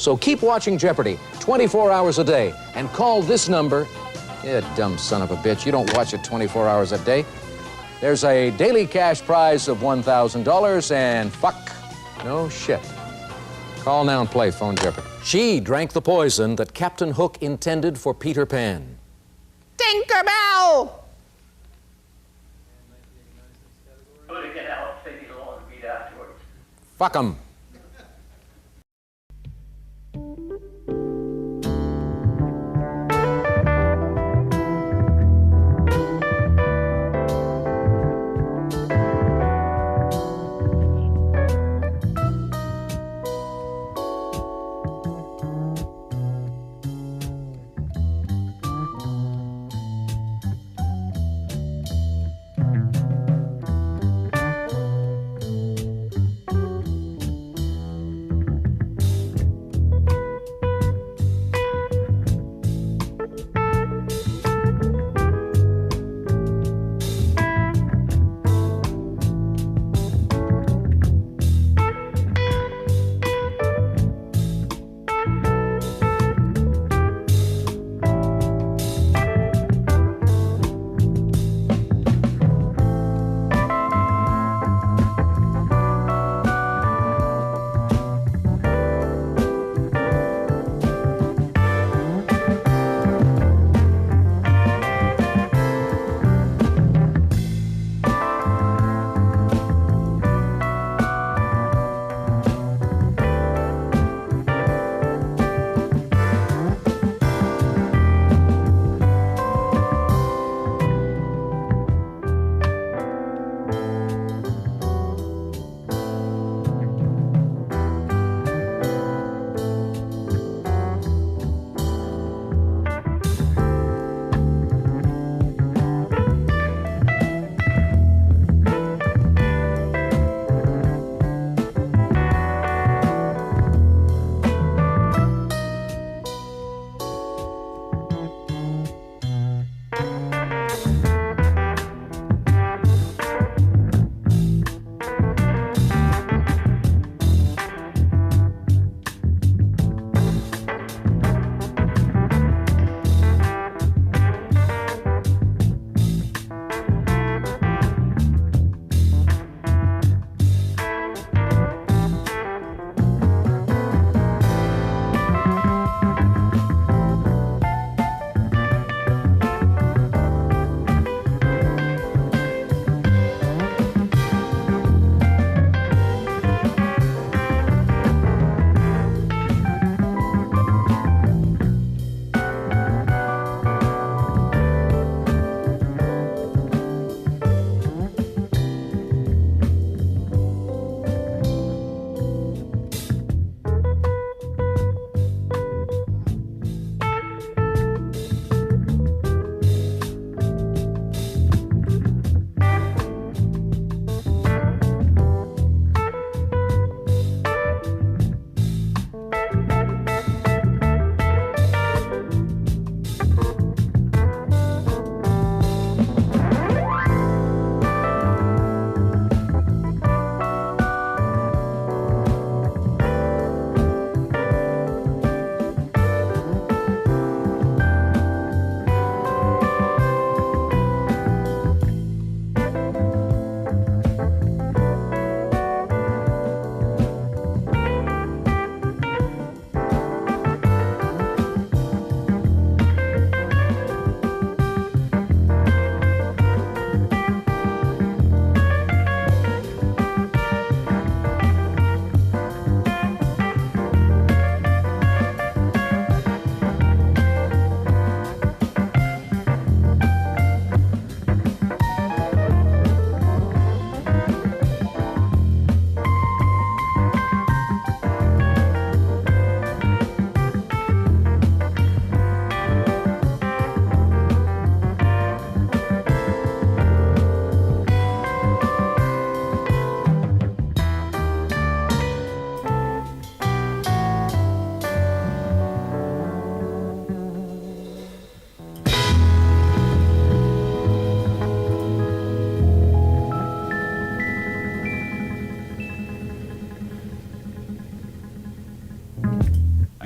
So keep watching Jeopardy 24 hours a day and call this number. You dumb son of a bitch, you don't watch it 24 hours a day. There's a daily cash prize of $1,000 and fuck, no shit. Call now and play Phone Jeopardy. She drank the poison that Captain Hook intended for Peter Pan. Tinkerbell! Fuck 'em.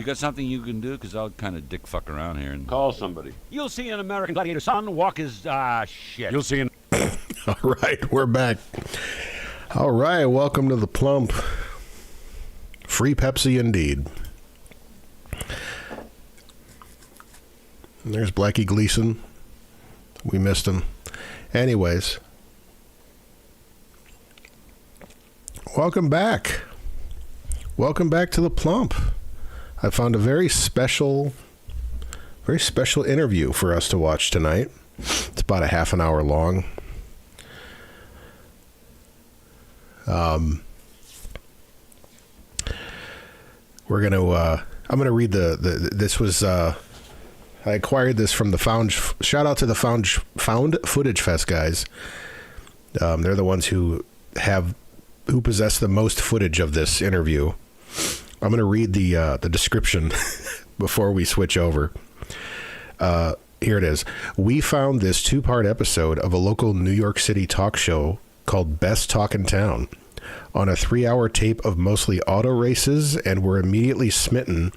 got something you can do? Because I'll kind of dick fuck around here. And Call somebody. You'll see an American Gladiator son walk his, shit. You'll see an... All right, we're back. All right, welcome to the Plump. Free Pepsi indeed. And there's Blackie Gleason. We missed him. Anyways. Welcome back. Welcome back to the Plump. I found a very special interview for us to watch tonight. It's about a half an hour long. We're going to, I'm going to read this was, I acquired this from the shout out to the Found Footage Fest guys. They're the ones who possess the most footage of this interview. I'm going to read the description before we switch over. Here it is. We found this 2-part episode of a local New York City talk show called Best Talk in Town on a 3-hour tape of mostly auto races, and were immediately smitten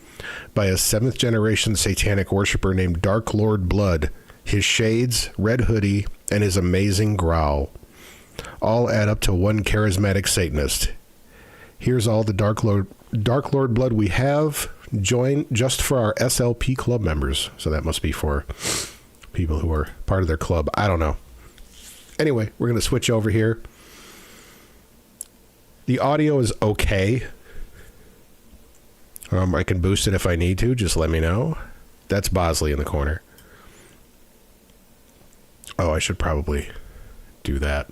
by a 7th-generation satanic worshiper named Dark Lord Blood, his shades, red hoodie, and his amazing growl. All add up to one charismatic Satanist. Here's all the Dark Lord Blood we have. Join just for our SLP club members. So that must be for people who are part of their club. I don't know. Anyway, we're going to switch over here. The audio is okay. I can boost it if I need to. Just let me know. That's Bosley in the corner. Oh, I should probably do that.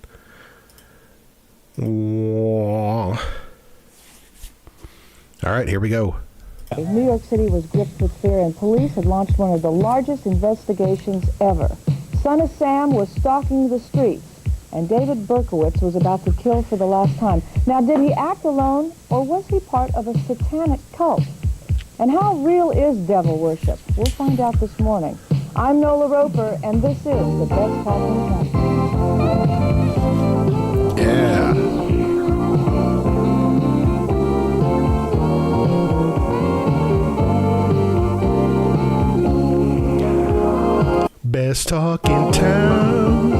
All right, here we go. New York City was gripped with fear, and police had launched one of the largest investigations ever. Son of Sam was stalking the streets, and David Berkowitz was about to kill for the last time. Now, did he act alone, or was he part of a satanic cult? And how real is devil worship? We'll find out this morning. I'm Nola Roper, and this is the Best Talk in Town. Yeah. Best Talk in Town.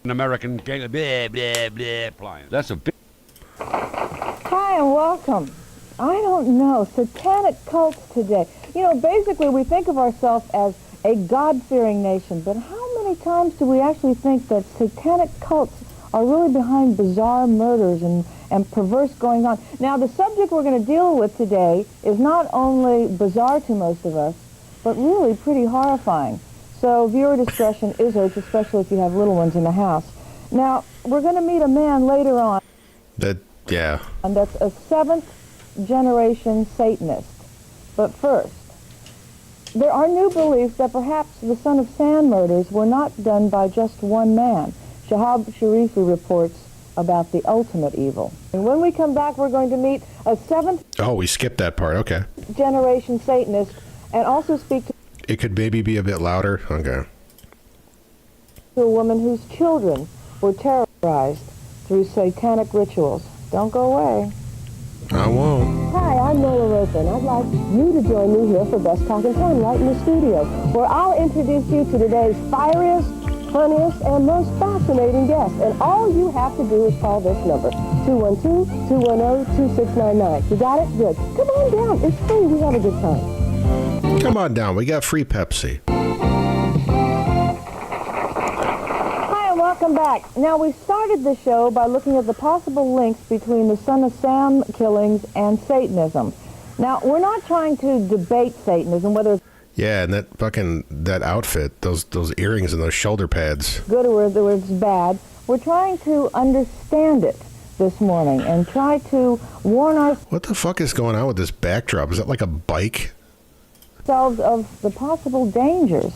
An American blah, blah, blah, appliance. that's a big... Hi, and welcome. I don't know, satanic cults today. You know, basically we think of ourselves as a God-fearing nation, but how many times do we actually think that satanic cults are really behind bizarre murders and perverse going on? Now, the subject we're going to deal with today is not only bizarre to most of us, but really pretty horrifying. So viewer discretion is urged, especially if you have little ones in the house. Now, we're going to meet a man later on. Yeah. And that's a 7th-generation Satanist. But first, there are new beliefs that perhaps the Son of Sam murders were not done by just one man. Shahab Sharifi reports about the ultimate evil. And when we come back, we're going to meet a 7th... Oh, we skipped that part. Okay. ...generation Satanist, and also speak to... It could maybe be a bit louder. Okay. ...to a woman whose children were terrorized through satanic rituals. Don't go away. I won't. Hi, I'm Nola Roper, and I'd like you to join me here for Best Talk in Town, right in the studio, where I'll introduce you to today's fieriest, funniest, and most fascinating guest. And all you have to do is call this number, 212-210-2699. You got it? Good. Come on down. It's free. We have a good time. Come on down. We got free Pepsi. Hi, and welcome back. Now, we started the show by looking at the possible links between the Son of Sam killings and Satanism. Now, we're not trying to debate Satanism, whether it's Yeah, and that outfit, those earrings and those shoulder pads. good or whether it's bad. We're trying to understand it this morning and try to warn What the fuck is going on with this backdrop? Is that like a bike? ourselves of the possible dangers.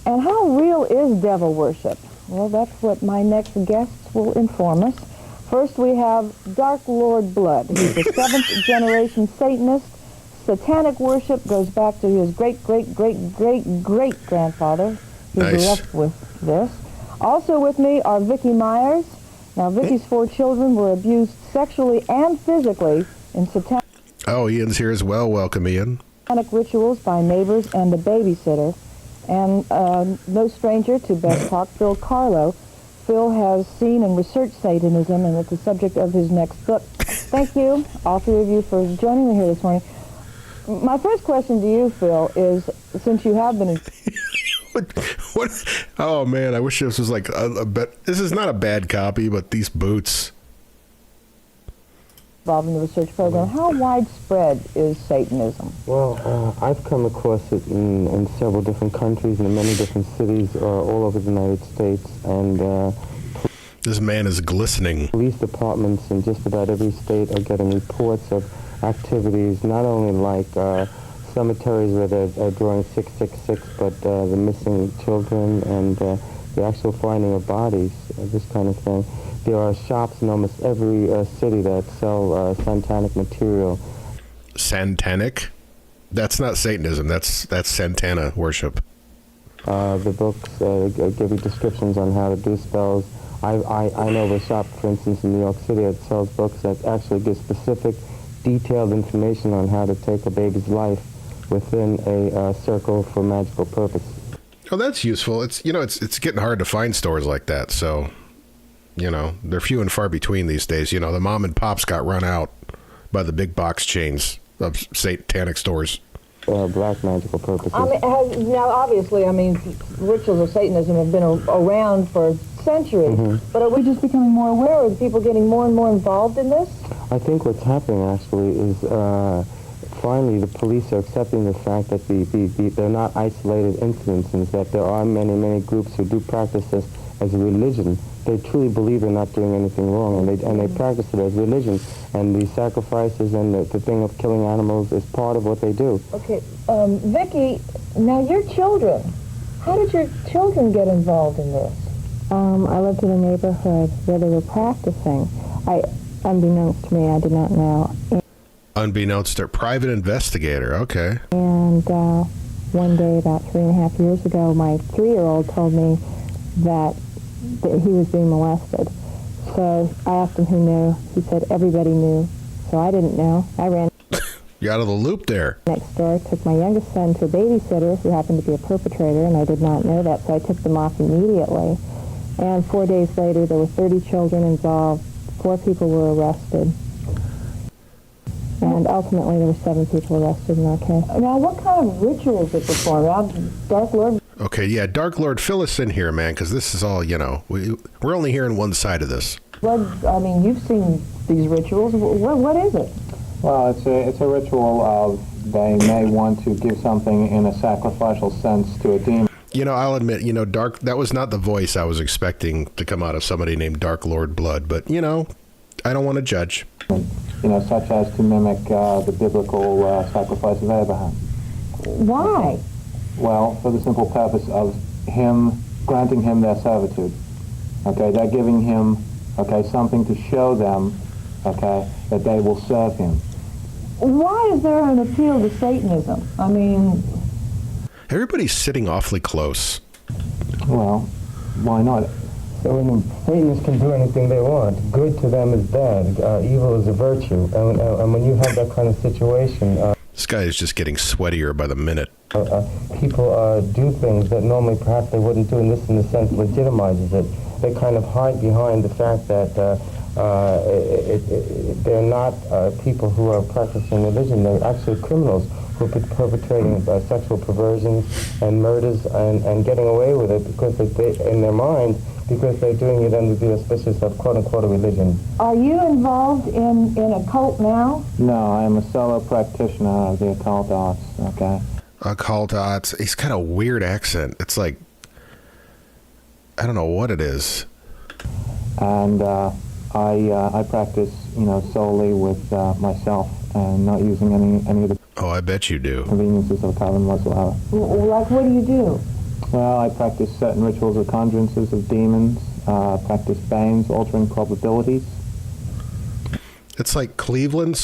And how real is devil worship? Well, that's what my next guests will inform us. First, we have Dark Lord Blood. He's a 7th-generation Satanist. Satanic worship goes back to his great-great-great-great-grandfather, who grew Nice. up with this. Also with me are Vicki Myers Now, Vicky's 4 children were abused sexually and physically in satanic Oh, Ian's here as well. Welcome, Ian. rituals by neighbors and a babysitter. And no stranger to Best Talk, Phil Carlo. Phil has seen and researched Satanism, and it's the subject of his next book. Thank you, all 3 of you, for joining me here this morning. My first question to you, Phil, is, since you have been What? Oh, man, I wish this was like a this is not a bad copy, but these boots. involved in the research program, how widespread is Satanism? Well, I've come across it in several different countries and in many different cities all over the United States, and This man is glistening. police departments in just about every state are getting reports of activities, not only like cemeteries where they're drawing 666, but the missing children and the actual finding of bodies, this kind of thing. There are shops in almost every city that sell satanic material. Satanic? That's not Satanism. That's Santana worship. The books give you descriptions on how to do spells. I know of a shop, for instance, in New York City that sells books that actually give specific, detailed information on how to take a baby's life within a circle for magical purpose. Oh, that's useful. It's it's getting hard to find stores like that. So, they're few and far between these days. The mom and pops got run out by the big box chains of satanic stores. Black magical purposes. Now, obviously, rituals of Satanism have been around for centuries, but are we just becoming more aware? Are people getting more and more involved in this? I think what's happening actually is finally the police are accepting the fact that they're not isolated incidents, and that there are many, many groups who do practice this as a religion. They truly believe they're not doing anything wrong, and they practice it as religion. And the sacrifices and the thing of killing animals is part of what they do. Okay, Vicki, now your children, how did your children get involved in this? I lived in a neighborhood where they were practicing. Unbeknownst to me, I did not know. Unbeknownst to private investigator. Okay. And one day, about 3.5 years ago, my 3-year-old told me that he was being molested. So I asked him who knew. He said everybody knew. So I didn't know. I ran You're out of the loop there. next door, took my youngest son to a babysitter who happened to be a perpetrator, and I did not know that, so I took them off immediately. And 4 days later, there were 30 children involved. 4 people were arrested. And ultimately, there were 7 people arrested in our case. Now, what kind of rituals are performed? Dark Lord? Okay, yeah, Dark Lord, fill us in here, man, because this is all, we're only hearing one side of this. You've seen these rituals. What is it? Well, it's a ritual of they may want to give something in a sacrificial sense to a demon. I'll admit, that was not the voice I was expecting to come out of somebody named Dark Lord Blood, but, I don't want to judge. Such as to mimic the biblical sacrifice of Abraham. Why? Well, for the simple purpose of granting him their servitude. Okay, they're giving him, something to show them, that they will serve him. Why is there an appeal to Satanism? Everybody's sitting awfully close. Well, why not? So when Satanists can do anything they want, good to them is bad, evil is a virtue. And when you have that kind of situation, This guy is just getting sweatier by the minute. people do things that normally perhaps they wouldn't do, and this in a sense legitimizes it. They kind of hide behind the fact that they're not people who are practicing religion. They're actually criminals who are perpetrating sexual perversions and murders and getting away with it because they in their mind, because they're doing it under the auspices of quote-unquote a religion. Are you involved in a cult now? No, I am a solo practitioner of the occult arts, Occult arts. He's got a weird accent. It's like, I don't know what it is. And I practice, solely with myself and not using any of the Oh, I bet you do. conveniences of coven whatsoever. Like, what do you do? Well, I practice certain rituals of conjurances of demons, practice banes, altering probabilities. It's like Cleveland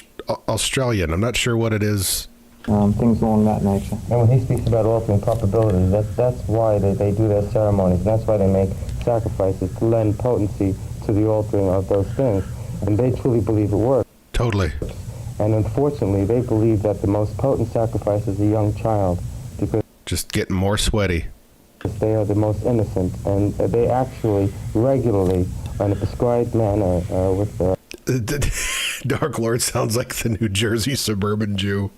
/ Australian. I'm not sure what it is. Things along that nature. And when he speaks about altering probabilities, that's why they do their ceremonies, and that's why they make sacrifices to lend potency to the altering of those things. And they truly believe it works. Totally. And unfortunately, they believe that the most potent sacrifice is a young child because Just getting more sweaty. they are the most innocent. And they actually regularly, in a prescribed manner, with the Dark Lord sounds like the New Jersey suburban Jew.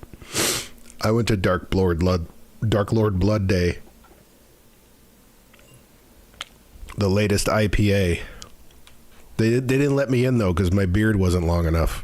I went to Dark Lord Blood Day. The latest IPA. They didn't let me in though because my beard wasn't long enough.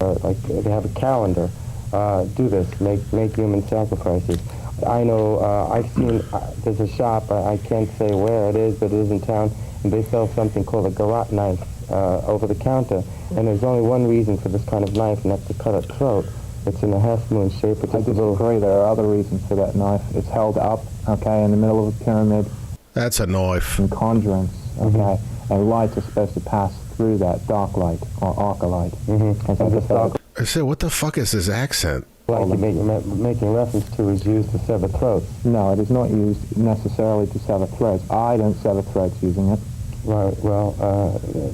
like they have a calendar. Do this, make human sacrifices. I know, I've seen, there's a shop, I can't say where it is, but it is in town, and they sell something called a garrote knife over the counter. And there's only one reason for this kind of knife, and that's to cut a throat. It's in a half-moon shape. It's I disagree. There are other reasons for that knife. It's held up, okay, in the middle of a pyramid. That's a knife. And conjurance, okay, and light is supposed to pass through that dark light or arclight. And so this dark I said, what the fuck is this accent? light you're making reference to is used to sever throats. No, it is not used necessarily to sever throats. I don't sever throats using it. Right, well,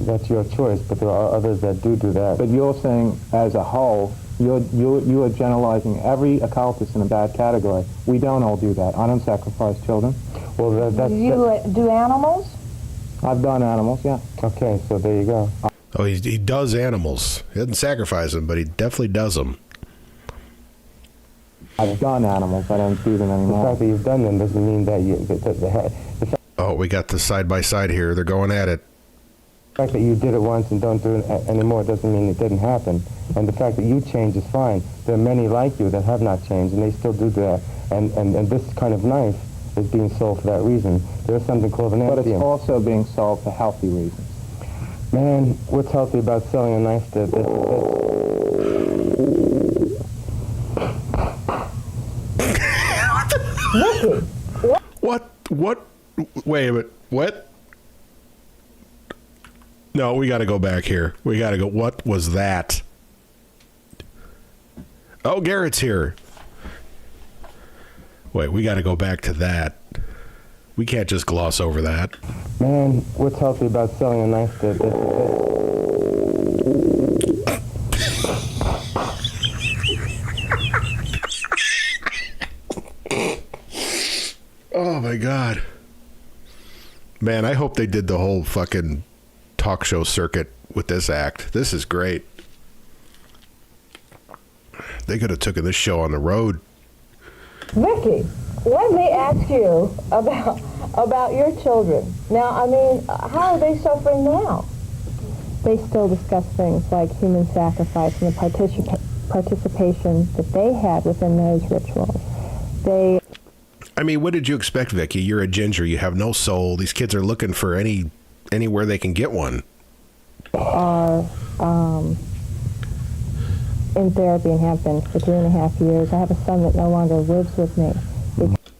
that's your choice, but there are others that do that. But you're saying, as a whole, you are generalizing every occultist in a bad category. We don't all do that. I don't sacrifice children. Well, Do you do animals? I've done animals, yeah. Okay, so there you go. Oh, he does animals. He doesn't sacrifice them, but he definitely does them. I've done animals. I don't do them The anymore. fact that you've done them doesn't mean that you... The Oh, we got the side-by-side here. They're going at it. fact that you did it once and don't do it anymore doesn't mean it didn't happen. And the fact that you changed is fine. There are many like you that have not changed, and they still do that. And this kind of knife is being sold for that reason. There's something called an But it's axiom. also being sold for healthy reasons. Man, what's healthy about selling a knife that... What? Wait a minute. What? No, we got to go back here. We got to go. What was that? Oh, Garrett's here. Wait, we got to go back to that. We can't just gloss over that. Man, what's healthy about selling a knife that... Oh, my God. Man, I hope they did the whole fucking talk show circuit with this act. This is great. They could have taken this show on the road. Vicki, let me ask you about your children. Now, I mean, how are they suffering now? They still discuss things like human sacrifice and the participation that they had within those rituals. I mean, what did you expect, Vicky? You're a ginger. You have no soul. These kids are looking for anywhere they can get one. Are in therapy and have been for 3.5 years. I have a son that no longer lives with me.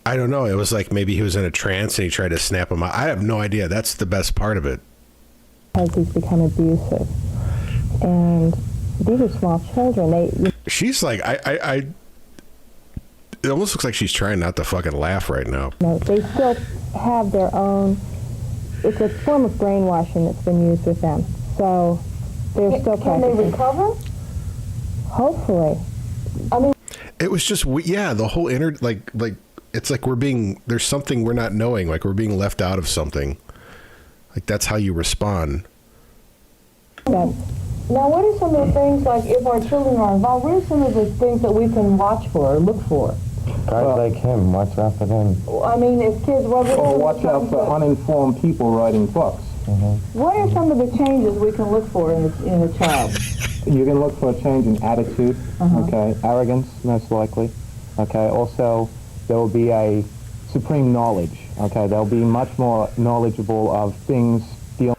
I don't know. It was like maybe he was in a trance and he tried to snap him out. I have no idea. That's the best part of it. Because he's become abusive. And these are small children. She's like, it almost looks like she's trying not to fucking laugh right now. No, they still have their own, it's a form of brainwashing that's been used with them. So they're still Can they practicing. recover? Hopefully. I mean, It was just, yeah, the whole like, it's like there's something we're not knowing, like we're being left out of something. Like that's how you respond. now what are some of the things, like if our children are involved, what are some of the things that we can watch for or look for? Guys like him, watch out for them. I mean, if kids... Or watch out for uninformed people writing books. What are some of the changes we can look for in a child? You can look for a change in attitude, okay, arrogance, most likely, okay. Also, there will be a supreme knowledge, okay. They'll be much more knowledgeable of things dealing.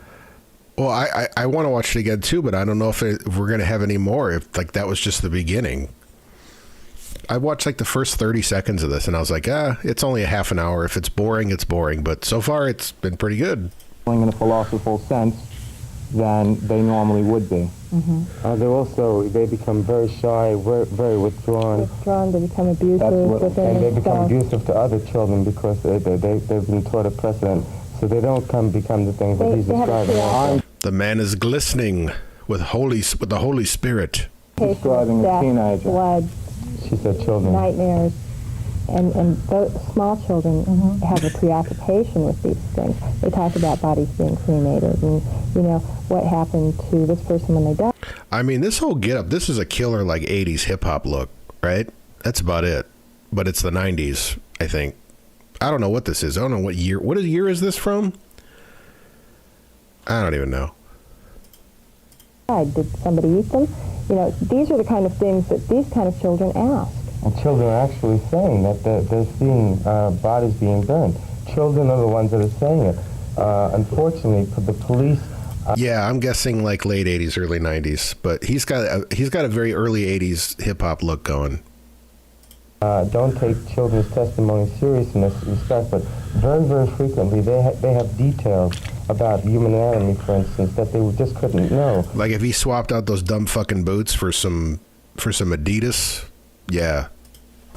Well, I want to watch it again too, but I don't know if we're going to have any more, if like that was just the beginning. I watched like the first 30 seconds of this and I was like, it's only a half an hour. If it's boring, it's boring. But so far it's been pretty good. In a philosophical sense than they normally would be. They become very shy, very withdrawn. They become abusive within And they become themselves. abusive to other children because they've been taught a precedent. So they don't become the things that he's They have a describing. The man is glistening with the Holy Spirit. Describing a death, teenager. blood, She said children. nightmares, and those small children have a preoccupation with these things. They talk about bodies being cremated and, you know, what happened to this person when they died. I mean, this whole get-up, this is a killer, like, 80s hip-hop look, right? That's about it. But it's the 90s, I think. I don't know what this is. I don't know what year. What year is this from? I don't even know. Did somebody eat them? You know, these are the kind of things that these kind of children ask. And children are actually saying that they're seeing bodies being burned. Children are the ones that are saying it. Unfortunately, the police... Yeah, I'm guessing like late 80s, early 90s. But he's got a very early 80s hip-hop look going. Don't take children's testimony serious in this respect, but very, very frequently they have details about human anatomy, for instance, that they just couldn't know. Like if he swapped out those dumb fucking boots for some Adidas, yeah.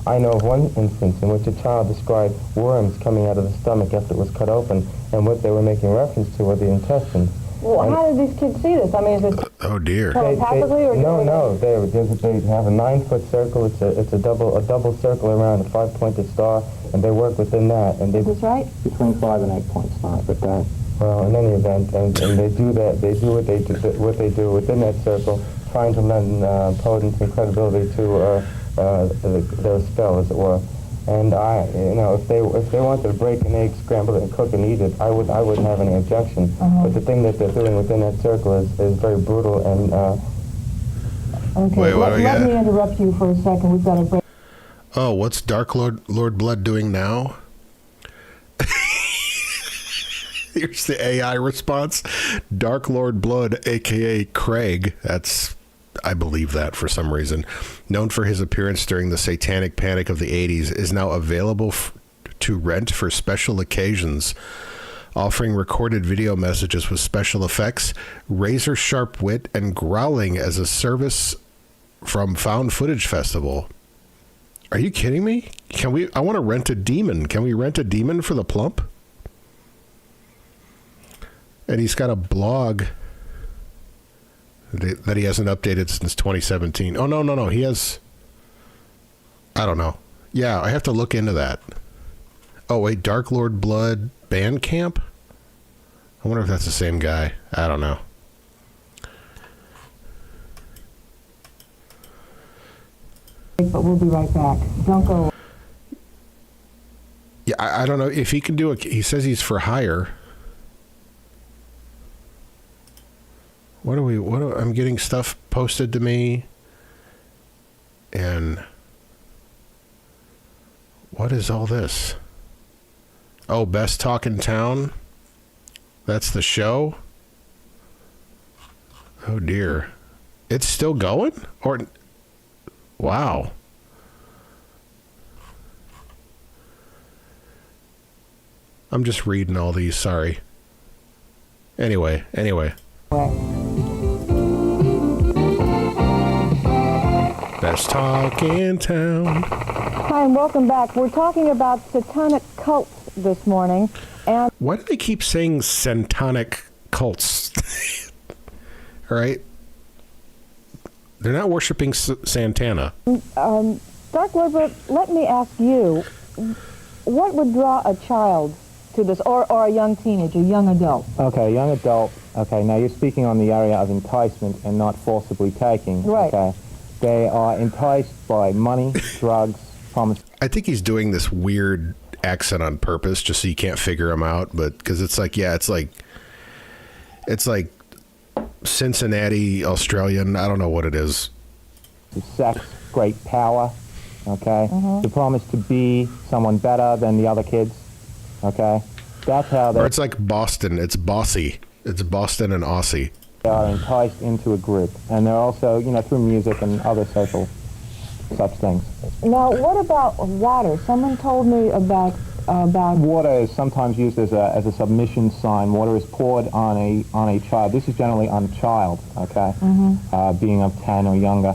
I know of one instance in which a child described worms coming out of the stomach after it was cut open, and what they were making reference to were the intestines. Well, how did these kids see this? I mean, is it Oh dear. telepathically or No. They have a 9-foot circle. It's a double circle around a 5-pointed star, and they work within that. And they Is this right? Between 5 and 8 points, not but that. Well, in any event, and they do that. They do what they do within that circle, trying to lend potency and credibility to their spell, as it were. And if they wanted to break an egg, scramble it, and cook and eat it, I wouldn't have any objection. But the thing that they're doing within that circle is very brutal and. Okay, Wait, what do we let got? me interrupt you for a second. We've got to break. Oh, what's Dark Lord Blood doing now? Here's the AI response. Dark Lord Blood, a.k.a. Craig, I believe that for some reason, known for his appearance during the satanic panic of the 80s, is now available to rent for special occasions, offering recorded video messages with special effects, razor-sharp wit, and growling as a service from Found Footage Festival. Are you kidding me? I want to rent a demon. Can we rent a demon for the plump? And he's got a blog that he hasn't updated since 2017. Oh, no. He has... I don't know. Yeah, I have to look into that. Oh, wait. Dark Lord Blood Bandcamp? I wonder if that's the same guy. I don't know. But we'll be right back. Don't go. Yeah, I don't know if he can do it. He says he's for hire. I'm getting stuff posted to me. And what is all this? Oh, Best Talk in Town? That's the show? Oh dear. It's still going? Or wow. I'm just reading all these, sorry. Anyway. Best Talk in Town. Hi, and welcome back. We're talking about satanic cults this morning, and Why do they keep saying satanic cults? All right? They're not worshiping Santana. Dark Lord, let me ask you, what would draw a child to this, or a young teenager, young adult? Okay, young adult. Okay, now you're speaking on the area of enticement and not forcibly taking. Right. Okay. They are enticed by money, drugs, promise. I think he's doing this weird accent on purpose just so you can't figure him out, but because it's like Cincinnati, Australian. I don't know what it is. Sex, great power. Okay. The promise to be someone better than the other kids. Okay. That's how Or it's like Boston. It's bossy. It's Boston and Aussie. they are enticed into a group, and they're also, through music and other social such things. Now, what about water? Someone told me about Water is sometimes used as a submission sign. Water is poured on a child. This is generally on a child, okay, being of 10 or younger.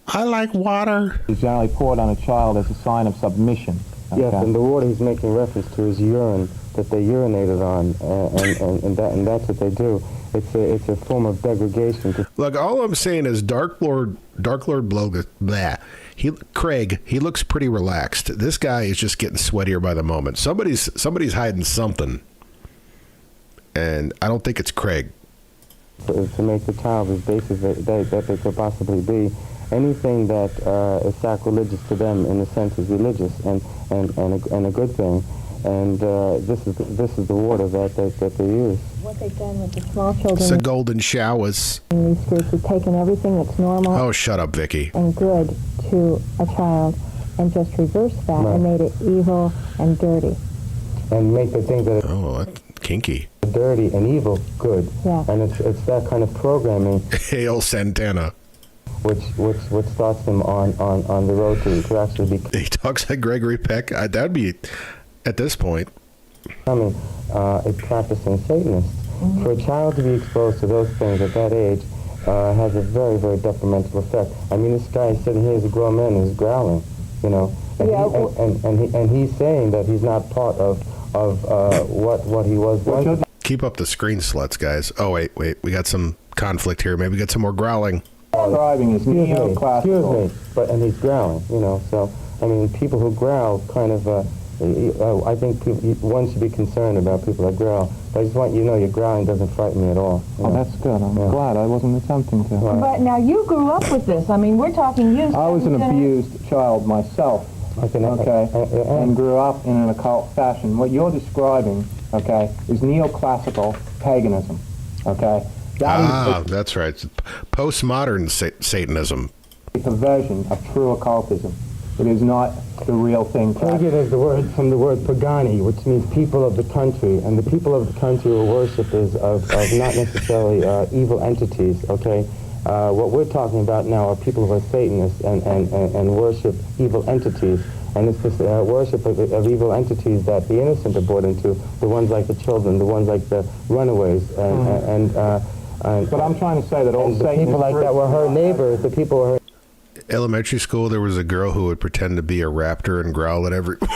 I like water. It's generally poured on a child as a sign of submission. Okay? Yes, and the water he's making reference to is urine, that they urinated on, and that's what they do. It's a form of degradation. Look, all I'm saying is Dark Lord Bloga, blah. Craig, he looks pretty relaxed. This guy is just getting sweatier by the moment. Somebody's hiding something, and I don't think it's Craig. To make the child as basic that they could possibly be. Anything that is sacrilegious to them, in a sense, is religious and a good thing. And this is the water that they use. What they've done with the small children It's the golden showers. in these groups is taken everything that's normal Oh, shut up, Vicky. and good to a child and just reversed that and made it evil and dirty. And make the things that Oh, that's kinky. are dirty and evil good. Yeah. And it's that kind of programming Hail Santana. which starts them on the road to actually He talks like Gregory Peck. That'd be, at this point. becoming a practicing Satanist. For a child to be exposed to those things at that age has a very, very detrimental effect. I mean, this guy is sitting here as a grown man and he's growling, you know, and he's saying that he's not part of what he was once. Keep up the screen sluts, guys. Oh, wait. We got some conflict here. Maybe get some more growling. Describing is neoclassical. But and he's growling, you know. So I mean, people who growl kind of. I think one should be concerned about people that growl. But I just want you to know your growling doesn't frighten me at all. Oh, that's good. I'm glad I wasn't attempting to. But now you grew up with this. I mean, we're talking you. I was an abused child myself, okay, and grew up in an occult fashion. What you're describing, okay, is neoclassical paganism, okay? That is that's right. Postmodern Satanism. a perversion of true occultism. It is not the real thing. Pagan is the word from the word pagani, which means people of the country, and the people of the country are worshippers of not necessarily evil entities. Okay, what we're talking about now are people who are Satanists and worship evil entities, and it's this worship of evil entities that the innocent are brought into, the ones like the children, the ones like the runaways, but I'm trying to say that all the people like that were her neighbors. The people were her. Elementary school, there was a girl who would pretend to be a raptor and growl at everyone.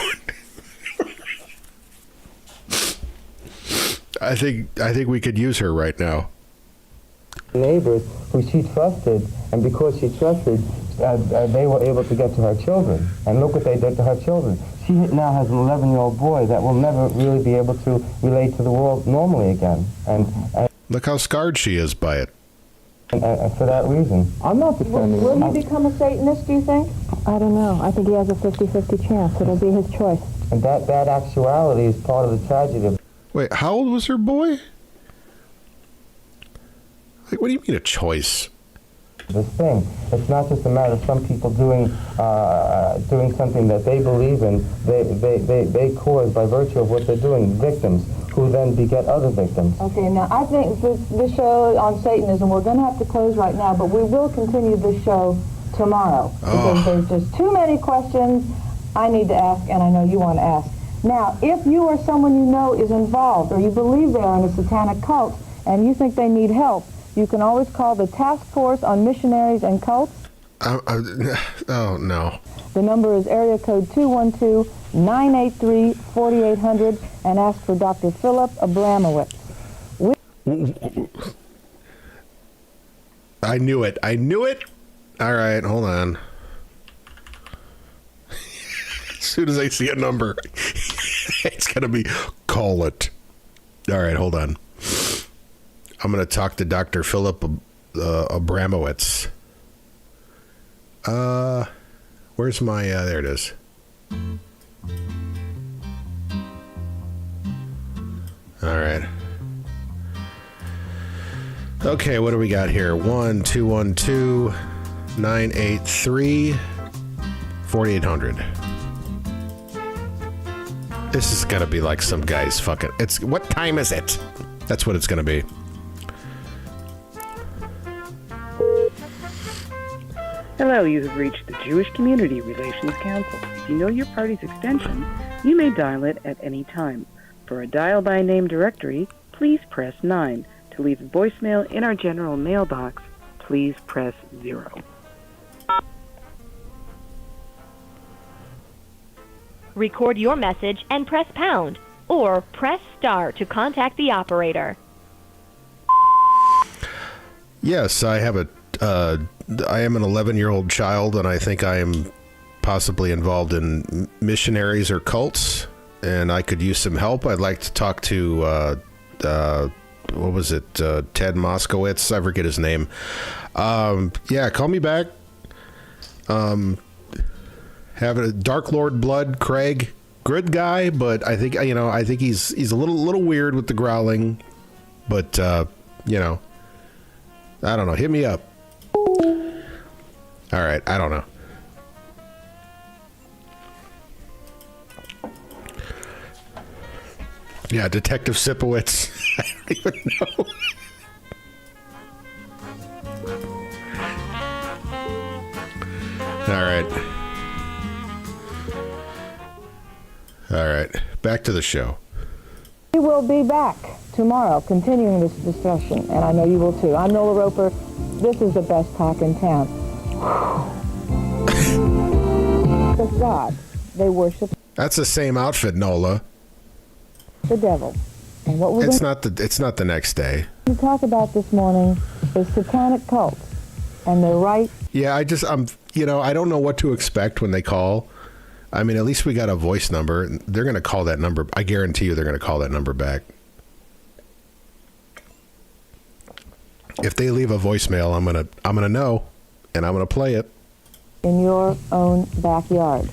I think we could use her right now. Neighbors who she trusted, and because she trusted, they were able to get to her children. And look what they did to her children. She now has an 11-year-old boy that will never really be able to relate to the world normally again. And look how scarred she is by it. For that reason. I'm not defending Will he become a Satanist, do you think? I don't know. I think he has a 50-50 chance. It'll be his choice. And that actuality is part of the tragedy. Wait, how old was her boy? Like, what do you mean a choice? This thing. It's not just a matter of some people doing something that they believe in. They cause, by virtue of what they're doing, victims who then beget other victims. Okay, now I think this show on Satanism, we're going to have to close right now, but we will continue this show tomorrow. Because there's just too many questions I need to ask, and I know you want to ask. Now, if you or someone you know is involved, or you believe they are in a satanic cult, and you think they need help, you can always call the Task Force on Missionaries and Cults. Oh, no. The number is area code 212-983-4800 and ask for Dr. Philip Abramowitz. I knew it. All right, hold on. As soon as I see a number, it's going to be, call it. All right, hold on. I'm going to talk to Dr. Philip Abramowitz. Where's my, there it is. All right. Okay, what do we got here? 1-212-983-4800. This is going to be like some guy's fucking... What time is it? That's what it's going to be. Hello, you have reached the Jewish Community Relations Council. If you know your party's extension, you may dial it at any time. For a dial-by-name directory, please press 9. To leave a voicemail in our general mailbox, please press 0. Record your message and press pound. or press star to contact the operator. Yes, I have I am an 11-year-old child, and I think I am possibly involved in missionaries or cults, and I could use some help. I'd like to talk to, what was it, Ted Moskowitz? I forget his name. Yeah, call me back. Have a Dark Lord Blood, Craig. Good guy, but I think, I think he's a little weird with the growling, but, I don't know. Hit me up. All right, I don't know. Yeah, Detective Sipowicz. I don't even know. All right. Back to the show. We will be back tomorrow continuing this discussion, and I know you will too. I'm Nola Roper. This is the best talk in town. With God, they worship That's the same outfit, Nola. the devil. And what we're It's not the next day. going to talk about this morning is satanic cults and their right. Yeah, I don't know what to expect when they call. I mean, at least we got a voice number. They're going to call that number. I guarantee you they're going to call that number back. If they leave a voicemail, I'm going to know, and I'm going to play it. In your own backyard.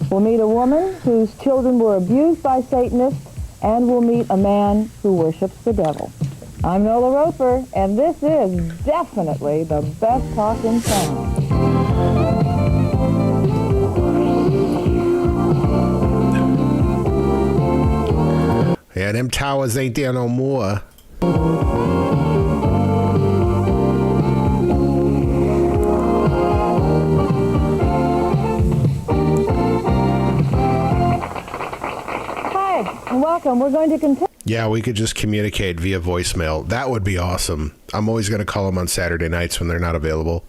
We'll meet a woman whose children were abused by Satanists, and we'll meet a man who worships the devil. I'm Nola Roper, and this is definitely the best talk in town. Yeah, them towers ain't there no more. Welcome. We're going to continue. Yeah, we could just communicate via voicemail. That would be awesome. I'm always going to call them on Saturday nights when they're not available.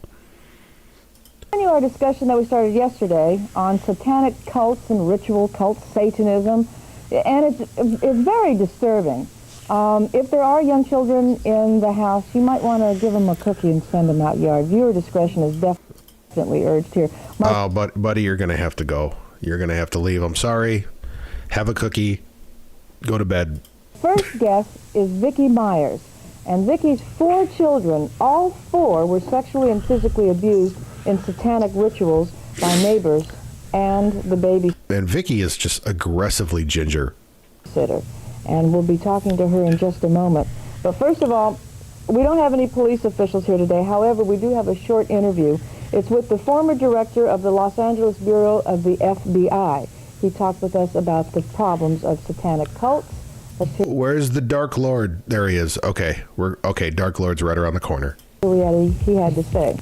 Continue our discussion that we started yesterday on satanic cults and ritual cults, Satanism, and it's very disturbing. If there are young children in the house, you might want to give them a cookie and send them out yard. Viewer discretion is definitely urged here. Oh, buddy, you're going to have to go. You're going to have to leave. I'm sorry. Have a cookie. Go to bed. First guest is Vicki Myers, and Vicki's 4 children, all 4 were sexually and physically abused in satanic rituals by neighbors and the baby. And Vicki is just aggressively ginger. And we'll be talking to her in just a moment. But first of all, we don't have any police officials here today. However, we do have a short interview. It's with the former director of the Los Angeles Bureau of the FBI. He talked with us about the problems of satanic cults. Where's the Dark Lord? There he is. Okay, Dark Lord's right around the corner. He had to say.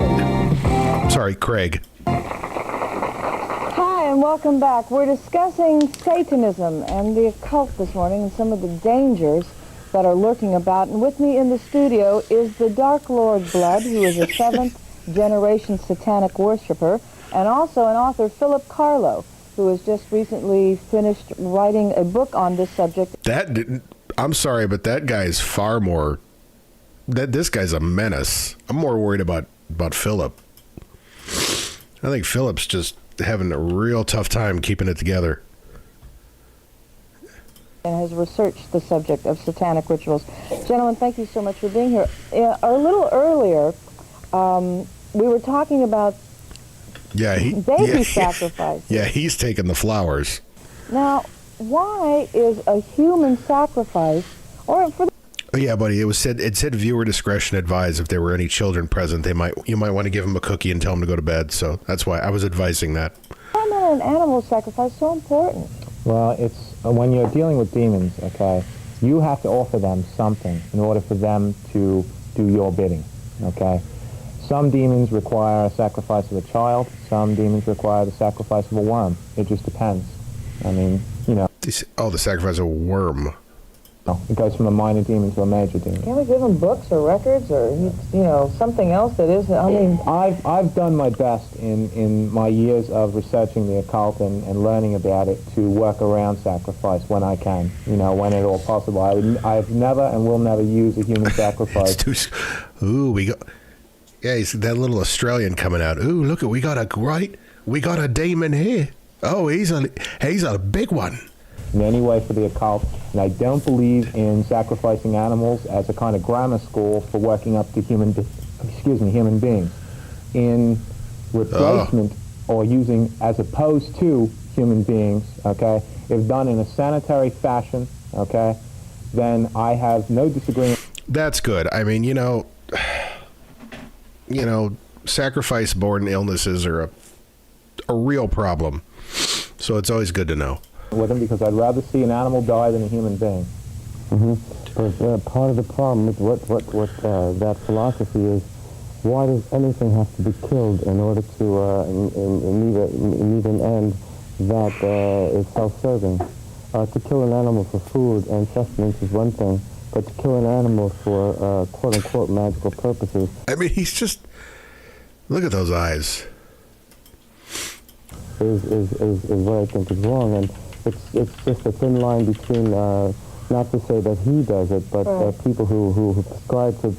Sorry, Craig. Hi, and welcome back. We're discussing Satanism and the occult this morning and some of the dangers that are lurking about. And with me in the studio is the Dark Lord Blood, who is a 7th-generation satanic worshiper, and also an author, Philip Carlo, who has just recently finished writing a book on this subject. I'm sorry, but that guy's far more... This guy's a menace. I'm more worried about Philip. I think Philip's just having a real tough time keeping it together. And has researched the subject of satanic rituals. Gentlemen, thank you so much for being here. A little earlier, we were talking about baby sacrifice. Yeah, he's taking the flowers. Now, why is a human sacrifice, or for yeah, buddy, it said viewer discretion advised. If there were any children present, you might want to give them a cookie and tell them to go to bed. So that's why I was advising that. Why is an animal sacrifice so important? Well, it's when you're dealing with demons, okay, you have to offer them something in order for them to do your bidding, okay? Some demons require a sacrifice of a child. Some demons require the sacrifice of a worm. It just depends. I mean, Oh, the sacrifice of a worm. It goes from a minor demon to a major demon. Can we give him books or records or, something else that is, I mean... I've done my best in my years of researching the occult and learning about it to work around sacrifice when I can, when at all possible. I've never and will never use a human sacrifice. Ooh, yeah, he's that little Australian coming out. Ooh, look, we got a demon here. Oh, he's a big one. In any way for the occult, and I don't believe in sacrificing animals as a kind of grammar school for working up to human beings. In replacement or using as opposed to human beings, okay, if done in a sanitary fashion, okay, then I have no disagreement. That's good. I mean, sacrifice-born illnesses are a real problem. So it's always good to know. With them because I'd rather see an animal die than a human being. But part of the problem with what that philosophy is, why does anything have to be killed in order to meet an end that is self-serving? To kill an animal for food and sustenance is one thing, but to kill an animal for quote-unquote magical purposes... I mean, he's just... Look at those eyes. Is what I think is wrong, and it's just a thin line between not to say that he does it, but people who prescribe to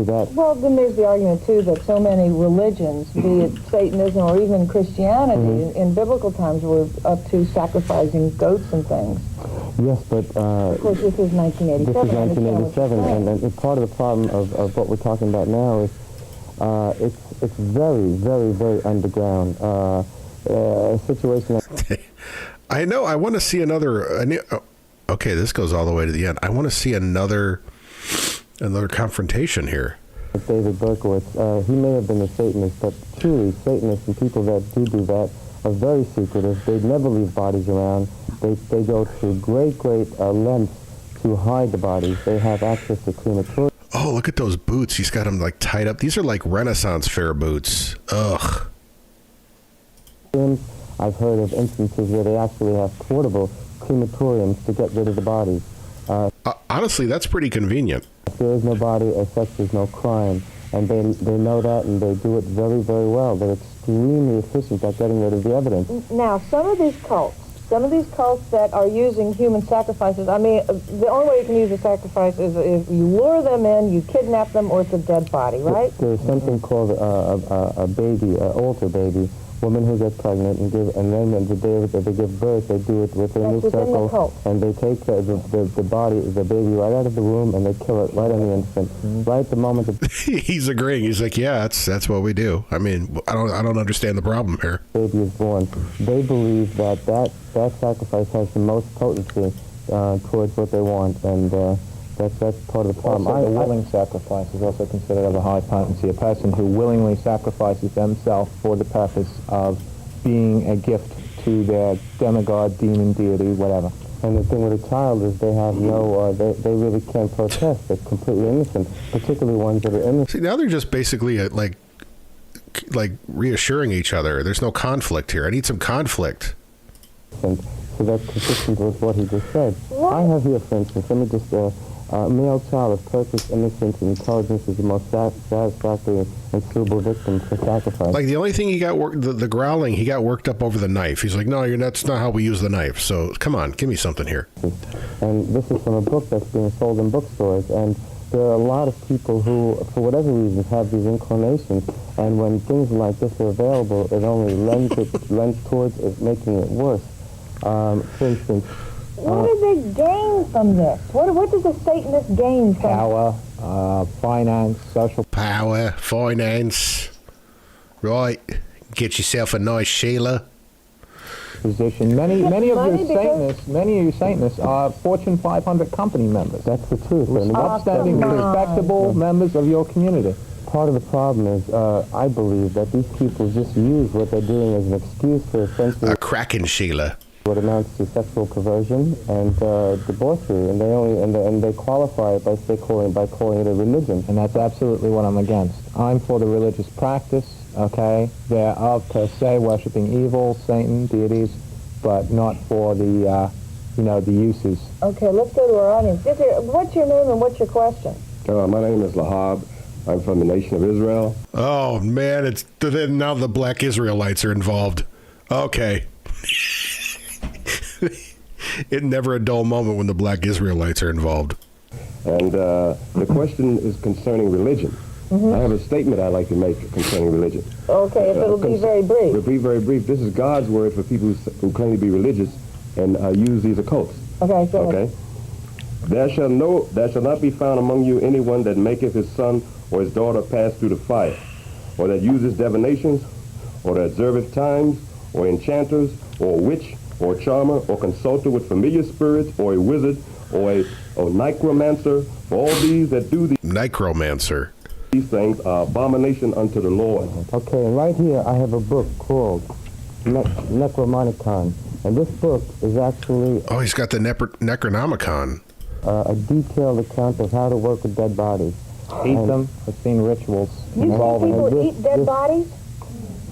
that. Well, then there's the argument too that so many religions, be it Satanism or even Christianity, in biblical times were up to sacrificing goats and things. Yes, but of course this is 1987. This is 1987, and part of the problem of what we're talking about now is it's very, very, very underground. A situation like I know. I want to see another. Okay, this goes all the way to the end. I want to see another confrontation here. David Berkowitz, he may have been a Satanist, but truly, Satanists and people that do that are very secretive. They never leave bodies around. They go to great lengths to hide the bodies. They have access to crematorium. Oh, look at those boots. He's got them like tied up. These are like Renaissance fair boots. Ugh. I've heard of instances where they actually have portable crematoriums to get rid of the bodies. Honestly, that's pretty convenient. If there is no body, as such, there's no crime. And they know that, and they do it very, very well. They're extremely efficient at getting rid of the evidence. Now, some of these cults that are using human sacrifices, I mean, the only way you can use a sacrifice is if you lure them in, you kidnap them, or it's a dead body, right? There's something called a baby, an altar baby. Women who get pregnant and then the day that they give birth, they do it within the circle, and they take the body, the baby, right out of the womb, and they kill it right on the instant, right at the moment. He's agreeing. He's like, yeah, that's what we do. I mean, I don't understand the problem here. Baby is born. They believe that sacrifice has the most potency towards what they want, and that's part of the problem. Also, the willing sacrifice is also considered of a high potency. A person who willingly sacrifices themselves for the purpose of being a gift to their demigod, demon, deity, whatever. And the thing with a child is they have no, they really can't protest. They're completely innocent, particularly ones that are innocent. See, now they're just basically like reassuring each other. There's no conflict here. I need some conflict. And so that's consistent with what he just said. I have here, for instance, let me just... male child of perfect innocence and intelligence is the most satisfactory and suitable victim for sacrifice. Like the only thing he got the growling, he got worked up over the knife. He's like, no, that's not how we use the knife. So come on, give me something here. And this is from a book that's being sold in bookstores. And there are a lot of people who, for whatever reasons, have these inclinations. And when things like this are available, it only lends towards it making it worse. For instance. What do they gain from this? What does a Satanist gain from power, finance, social power, finance. Right, get yourself a nice Sheila. Position. Many of you Satanists are Fortune 500 company members. That's the truth. Upstanding, respectable members of your community. Part of the problem is, I believe that these people just use what they're doing as an excuse for essentially a cracking Sheila. What amounts to sexual perversion and debauchery, and they qualify it by calling it a religion, and that's absolutely what I'm against. I'm for the religious practice, okay, thereof per se, worshiping evil, Satan, deities, but not for the the uses. Okay, let's go to our audience. What's your name and what's your question? My name is Lahab. I'm from the nation of Israel. Oh, man, it's now the black Israelites are involved. Okay. It's never a dull moment when the black Israelites are involved. And the question is concerning religion. I have a statement I'd like to make concerning religion. Okay, if it'll be very brief. It'll be very brief. This is God's word for people who claim to be religious and use these occults. Okay, go ahead. Okay? There shall not be found among you anyone that maketh his son or his daughter pass through the fire, or that uses divinations, or that observeth times, or enchanters, or a witch, or a charmer, or consulter with familiar spirits, or a wizard, or a necromancer. For all these that do necromancer. These things are abomination unto the Lord. Okay, and right here I have a book called Necromonicon, and this book is actually... Oh, he's got the Necronomicon. A detailed account of how to work with dead bodies. Eat them. I've seen rituals involving people eat dead bodies?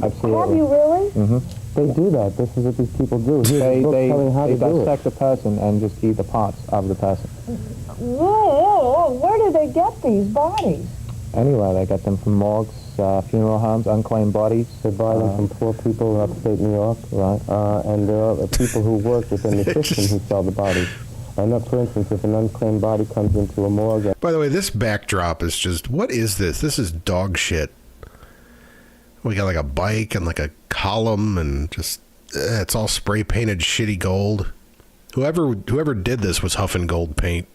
Absolutely. Have you really? Mm-hmm. They do that. This is what these people do. They dissect the person and just eat the parts of the person. Whoa, where do they get these bodies? Anyway, they get them from morgues, funeral homes, unclaimed bodies. They buy them from poor people in upstate New York. Right. And there are people who work within the system who sell the bodies. For instance, if an unclaimed body comes into a morgue... By the way, this backdrop is just... What is this? This is dog shit. We got like a bike and like a column and just... it's all spray-painted shitty gold. Whoever did this was huffing gold paint.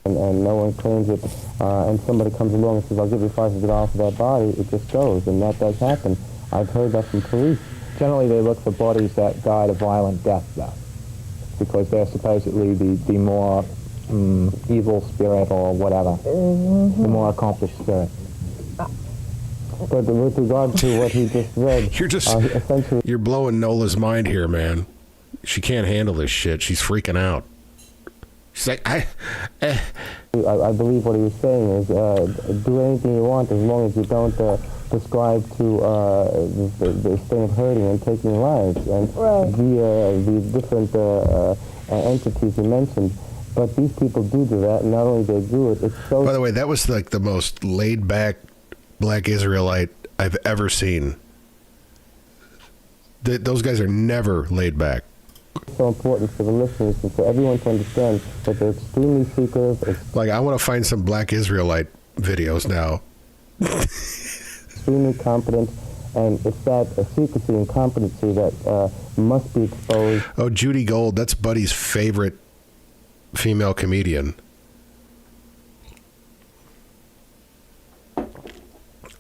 And no one claims it, and somebody comes along and says, I'll give you $500 for that body, it just goes, and that does happen. I've heard that from police. Generally, they look for bodies that died a violent death, though, because they're supposedly the more evil spirit or whatever, the more accomplished spirit. But with regard to what he just read, essentially... You're blowing Nola's mind here, man. She can't handle this shit. She's freaking out. She's like, I believe what he was saying is do anything you want as long as you don't prescribe to the thing of hurting and taking lives and the different entities you mentioned. But these people do that, and not only they do it, it's so... By the way, that was like the most laid-back black Israelite I've ever seen. Those guys are never laid back. It's so important for the listeners and for everyone to understand that they're extremely secretive. Like, I want to find some black Israelite videos now. Extremely competent, and it's that secrecy and competency that must be exposed. Oh, Judy Gold, that's Buddy's favorite female comedian.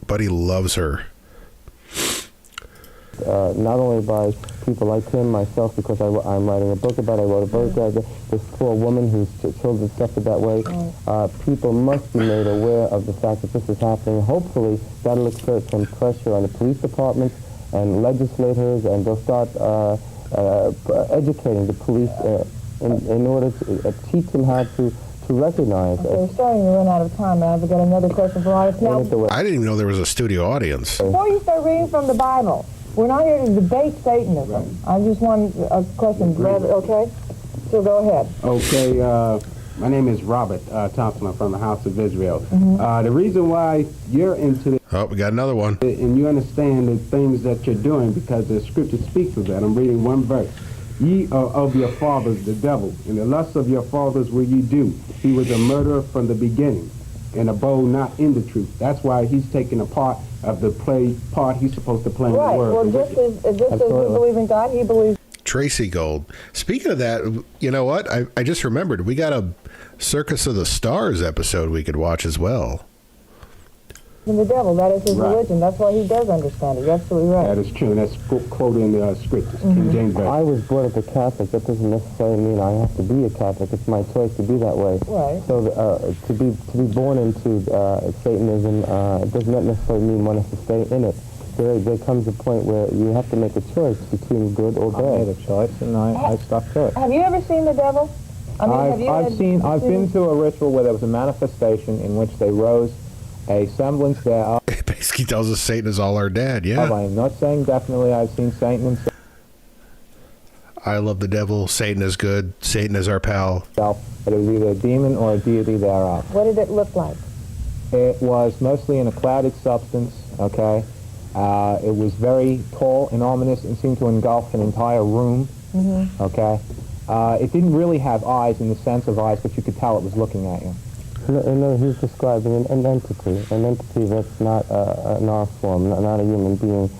Buddy loves her. Not only by people like him, myself, because I'm writing a book about it. I wrote a book about this poor woman whose children suffered that way. People must be made aware of the fact that this is happening. Hopefully, that'll exert some pressure on the police departments and legislators, and they'll start educating the police in order to teach them how to recognize. Okay, we're starting to run out of time, and I've got another question for audience. Now, I didn't even know there was a studio audience. before you start reading from the Bible, we're not here to debate Satanism. I just want a question. Okay? So go ahead. Okay, my name is Robert Thompson. I'm from the House of Israel. The reason why you're into this... Oh, we got another one. And you understand the things that you're doing because the scripture speaks of that. I'm reading one verse. Ye are of your fathers, the devil, and the lusts of your fathers will ye do. He was a murderer from the beginning, and abode not in the truth. That's why he's taking a part of the part he's supposed to play in the world. Well, just as we believe in God, he believes... Tracy Gold. Speaking of that, you know what? I just remembered. We got a Circus of the Stars episode we could watch as well. in the devil. That is his religion. That's why he does understand it. You're absolutely right. That is true. That's quoted in the scriptures, King James Version. I was born as a Catholic. That doesn't necessarily mean I have to be a Catholic. It's my choice to be that way. Right. So to be born into Satanism does not necessarily mean one has to stay in it. There comes a point where you have to make a choice between good or bad. I made a choice, and I stuck to it. Have you ever seen the devil? I mean, I've been to a ritual where there was a manifestation in which they rose a semblance thereof. It basically tells us Satan is all our dad, yeah. I'm not saying definitely I've seen Satan himself. I love the devil, Satan is good, Satan is our pal. But it was either a demon or a deity thereof. What did it look like? It was mostly in a clouded substance, okay? It was very tall and ominous and seemed to engulf an entire room, okay? It didn't really have eyes in the sense of eyes, but you could tell it was looking at you. No, he's describing an entity that's not an art form, not a human being.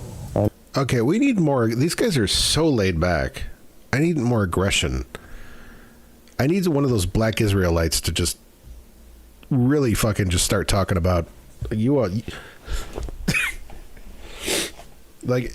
Okay, we need more. These guys are so laid back. I need more aggression. I need one of those black Israelites to just really fucking just start talking about like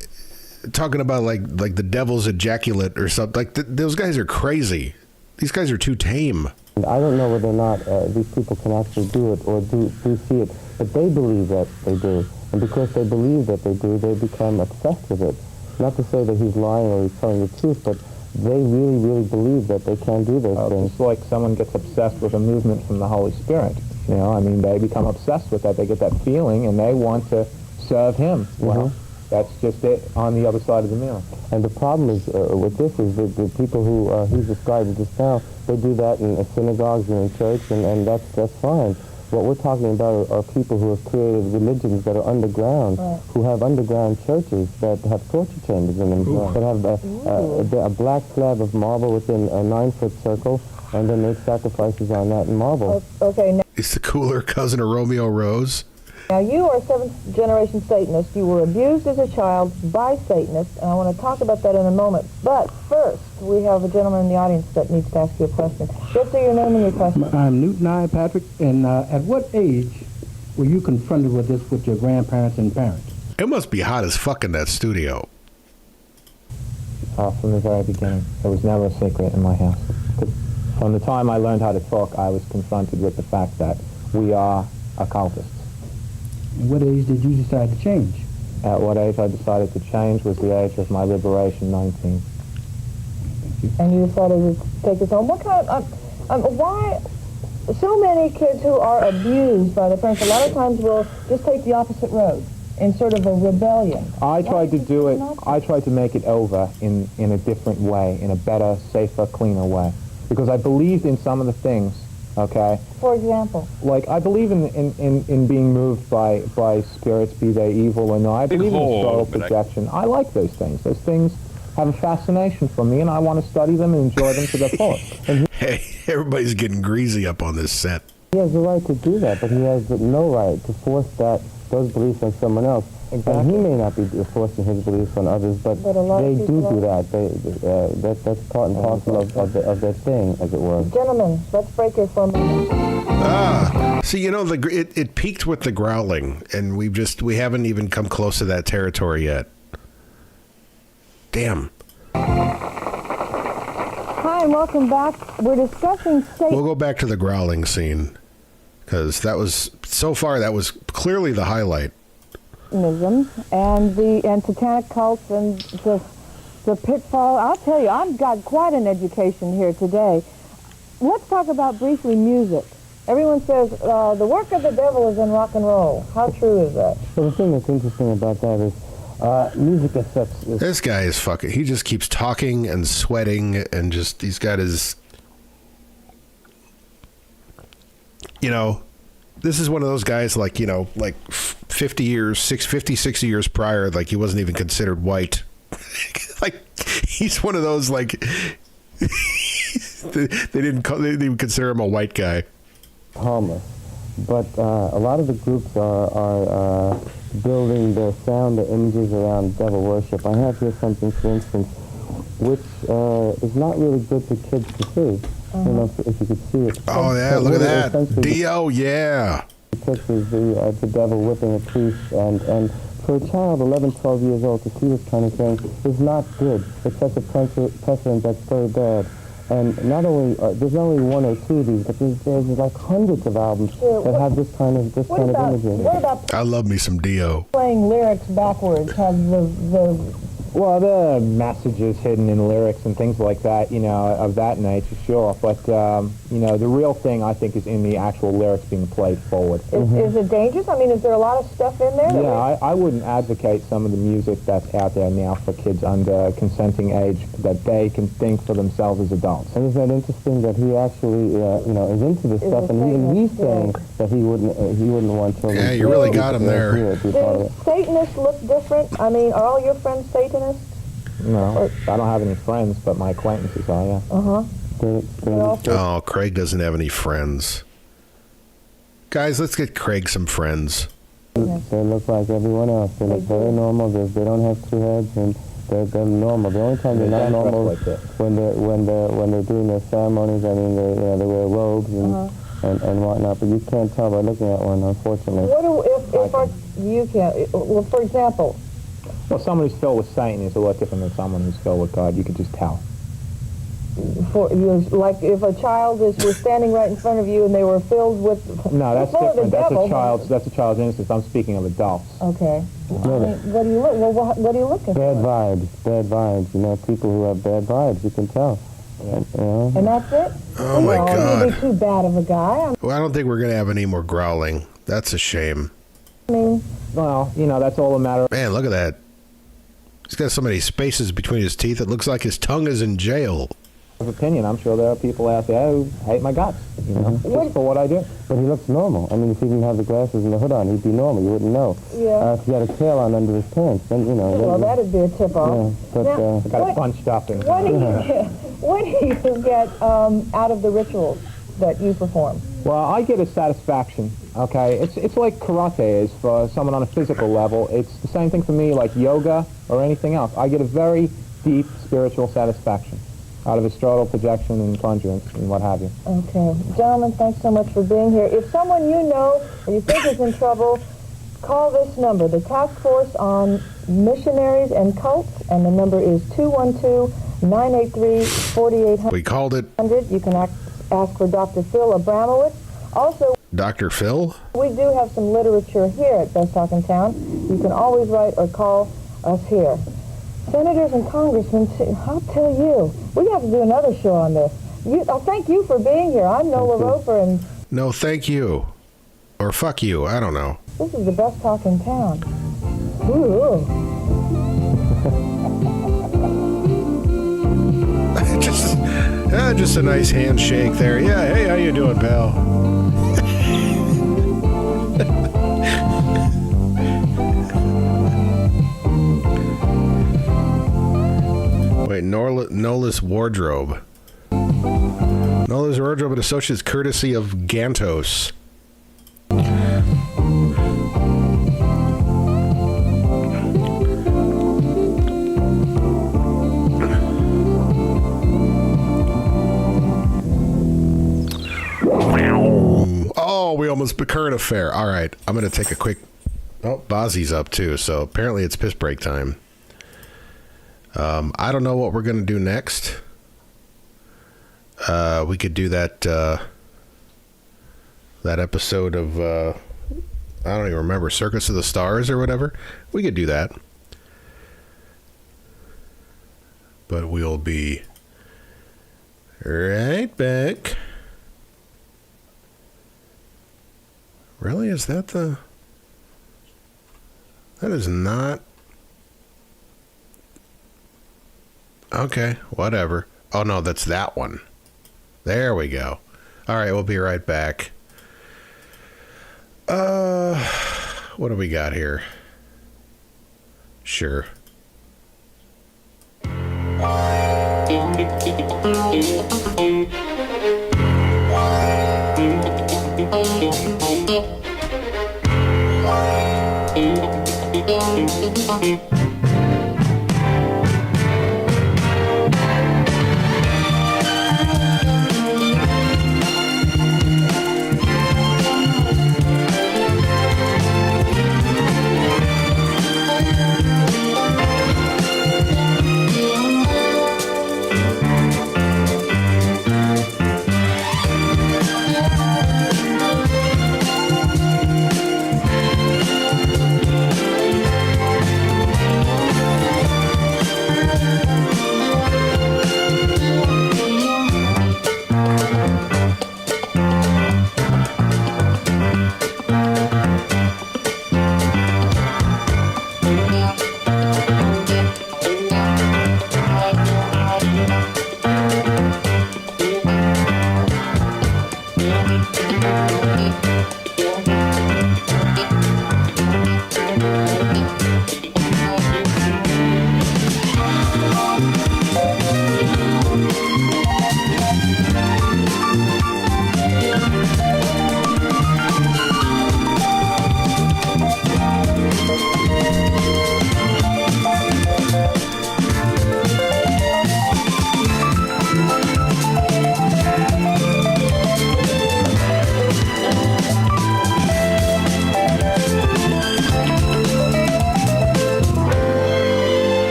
talking about like the devil's ejaculate or something. Like those guys are crazy. These guys are too tame. I don't know whether or not these people can actually do it or do see it, but they believe that they do. And because they believe that they do, they become obsessed with it. Not to say that he's lying or he's telling the truth, but they really, really believe that they can do those things. It's like someone gets obsessed with a movement from the Holy Spirit. You know, I mean, they become obsessed with that. They get that feeling, and they want to serve him. Well, that's just it on the other side of the meal. And the problem is with this is that the people who he's describing just now, they do that in synagogues and in church, and that's fine. What we're talking about are people who have created religions that are underground, who have underground churches that have torture chambers in them, that have a black slab of marble within a 9-foot circle, and then make sacrifices on that in marble. Okay, now, He's the cooler cousin of Romeo Rose. now you are a seventh-generation Satanist. You were abused as a child by Satanists, and I want to talk about that in a moment. But first, we have a gentleman in the audience that needs to ask you a question. Just say your name and your question. I'm Newton I. Patrick, and at what age were you confronted with this with your grandparents and parents? It must be hot as fuck in that studio. From the very beginning. There was never a secret in my house. From the time I learned how to talk, I was confronted with the fact that we are occultists. What age did you decide to change? At what age I decided to change was the age of my liberation, 19. And you decided to take this home. What kind of, why, so many kids who are abused by their parents, a lot of times will just take the opposite road in sort of a rebellion. I tried to do it, I tried to make it over in a different way, in a better, safer, cleaner way. Because I believed in some of the things, okay? For example? Like, I believe in being moved by spirits, be they evil or not. I believe in astral projection. I like those things. Those things have a fascination for me, and I want to study them and enjoy them to their fullest. Hey, everybody's getting greasy up on this set. He has the right to do that, but he has no right to force those beliefs on someone else. Exactly. And he may not be forcing his beliefs on others, but they do that. That's part and parcel of their thing, as it were. Gentlemen, let's break here for a moment. See, you know, it peaked with the growling, and we haven't even come close to that territory yet. Damn. Hi, and welcome back. We're discussing We'll go back to the growling scene, because that was clearly the highlight. Satanism and satanic cults and the pitfall. I'll tell you, I've got quite an education here today. Let's talk about briefly music. Everyone says the work of the devil is in rock and roll. How true is that? Well, the thing that's interesting about that is music is such... This guy is fucking... He just keeps talking and sweating and just... He's got his... You know, this is one of those guys like, you know, like 50 years, 60 years prior, like he wasn't even considered white. Like, he's one of those, like... they didn't even consider him a white guy. Harmless. But a lot of the groups are building their sound, their images around devil worship. I have here something, for instance, which is not really good for kids to see. I don't know if you could see it. Oh, yeah, look at that. Dio, yeah. It pictures the devil whipping a priest, and for a child, 11, 12 years old, to see this kind of thing is not good. It sets a precedent that's very bad. And not only there's not only one or two of these, but there's like hundreds of albums that have this kind of imagery. What about I love me some Dio. Playing lyrics backwards? Have the Well, there are messages hidden in lyrics and things like that, of that nature, sure. But, the real thing, I think, is in the actual lyrics being played forward. Is it dangerous? I mean, is there a lot of stuff in there? Yeah, I wouldn't advocate some of the music that's out there now for kids under consenting age that they can think for themselves as adults. And isn't that interesting that he actually, is into this stuff, and he's saying that he wouldn't want children. Yeah, you really got him there. Do Satanists look different? I mean, are all your friends Satanists? No, I don't have any friends, but my acquaintances are, yeah. Oh, Craig doesn't have any friends. Guys, let's get Craig some friends. They look like everyone else. They look very normal. They don't have two heads, and they're normal. The only time they're not normal is when they're doing their ceremonies. I mean, they wear robes and whatnot. But you can't tell by looking at one, unfortunately. You can't? Well, for example. Well, someone who's filled with Satan is a lot different than someone who's filled with God. You can just tell. Like if a child was standing right in front of you and they were filled with no, that's different. That's a child's innocence. I'm speaking of adults. Okay. What do you look? Well, what do you look at? Bad vibes. People who have bad vibes, you can tell. And that's it. Oh my God! You'd be too bad of a guy. Well, I don't think we're gonna have any more growling. That's a shame. I mean, well, that's all a matter of... Man, look at that. He's got so many spaces between his teeth. It looks like his tongue is in jail. Opinion. I'm sure there are people out there who hate my guts, just for what I do. But he looks normal. I mean, if he didn't have the glasses and the hood on, he'd be normal. You wouldn't know. Yeah. If he had a tail on under his pants, then Well, that'd be a tip-off. Yeah, but got it bunched up. What do you get out of the rituals that you perform? Well, I get a satisfaction. Okay, it's like karate is for someone on a physical level. It's the same thing for me, like yoga or anything else. I get a very deep spiritual satisfaction out of astral projection and conjurance and what have you. Okay. Gentlemen, thanks so much for being here. If someone you know or you think is in trouble, call this number, the Task Force on Missionaries and Cults, and the number is 212-983-4800. We called it. You can ask for Dr. Phil Abramowitz. Also, Dr. Phil? we do have some literature here at Best Talk in Town. You can always write or call us here. Senators and congressmen, I'll tell you, we have to do another show on this. Thank you for being here. I'm Nola Roper, and... No, thank you. Or fuck you. I don't know. This is the Best Talk in Town. Ooh. Just a nice handshake there. Yeah, hey, how you doing, pal? Wait, Nola's Wardrobe. Nola's Wardrobe and Associates, courtesy of Gantos. Oh, we almost current affair. All right, I'm going to take a quick... Oh, Bozzy's up too, so apparently it's piss break time. I don't know what we're going to do next. We could do that that episode of, I don't even remember, Circus of the Stars or whatever. We could do that. But we'll be right back. Really? Is that the... That is not... Okay, whatever. Oh, no, that's that one. There we go. All right, we'll be right back. What do we got here? Sure.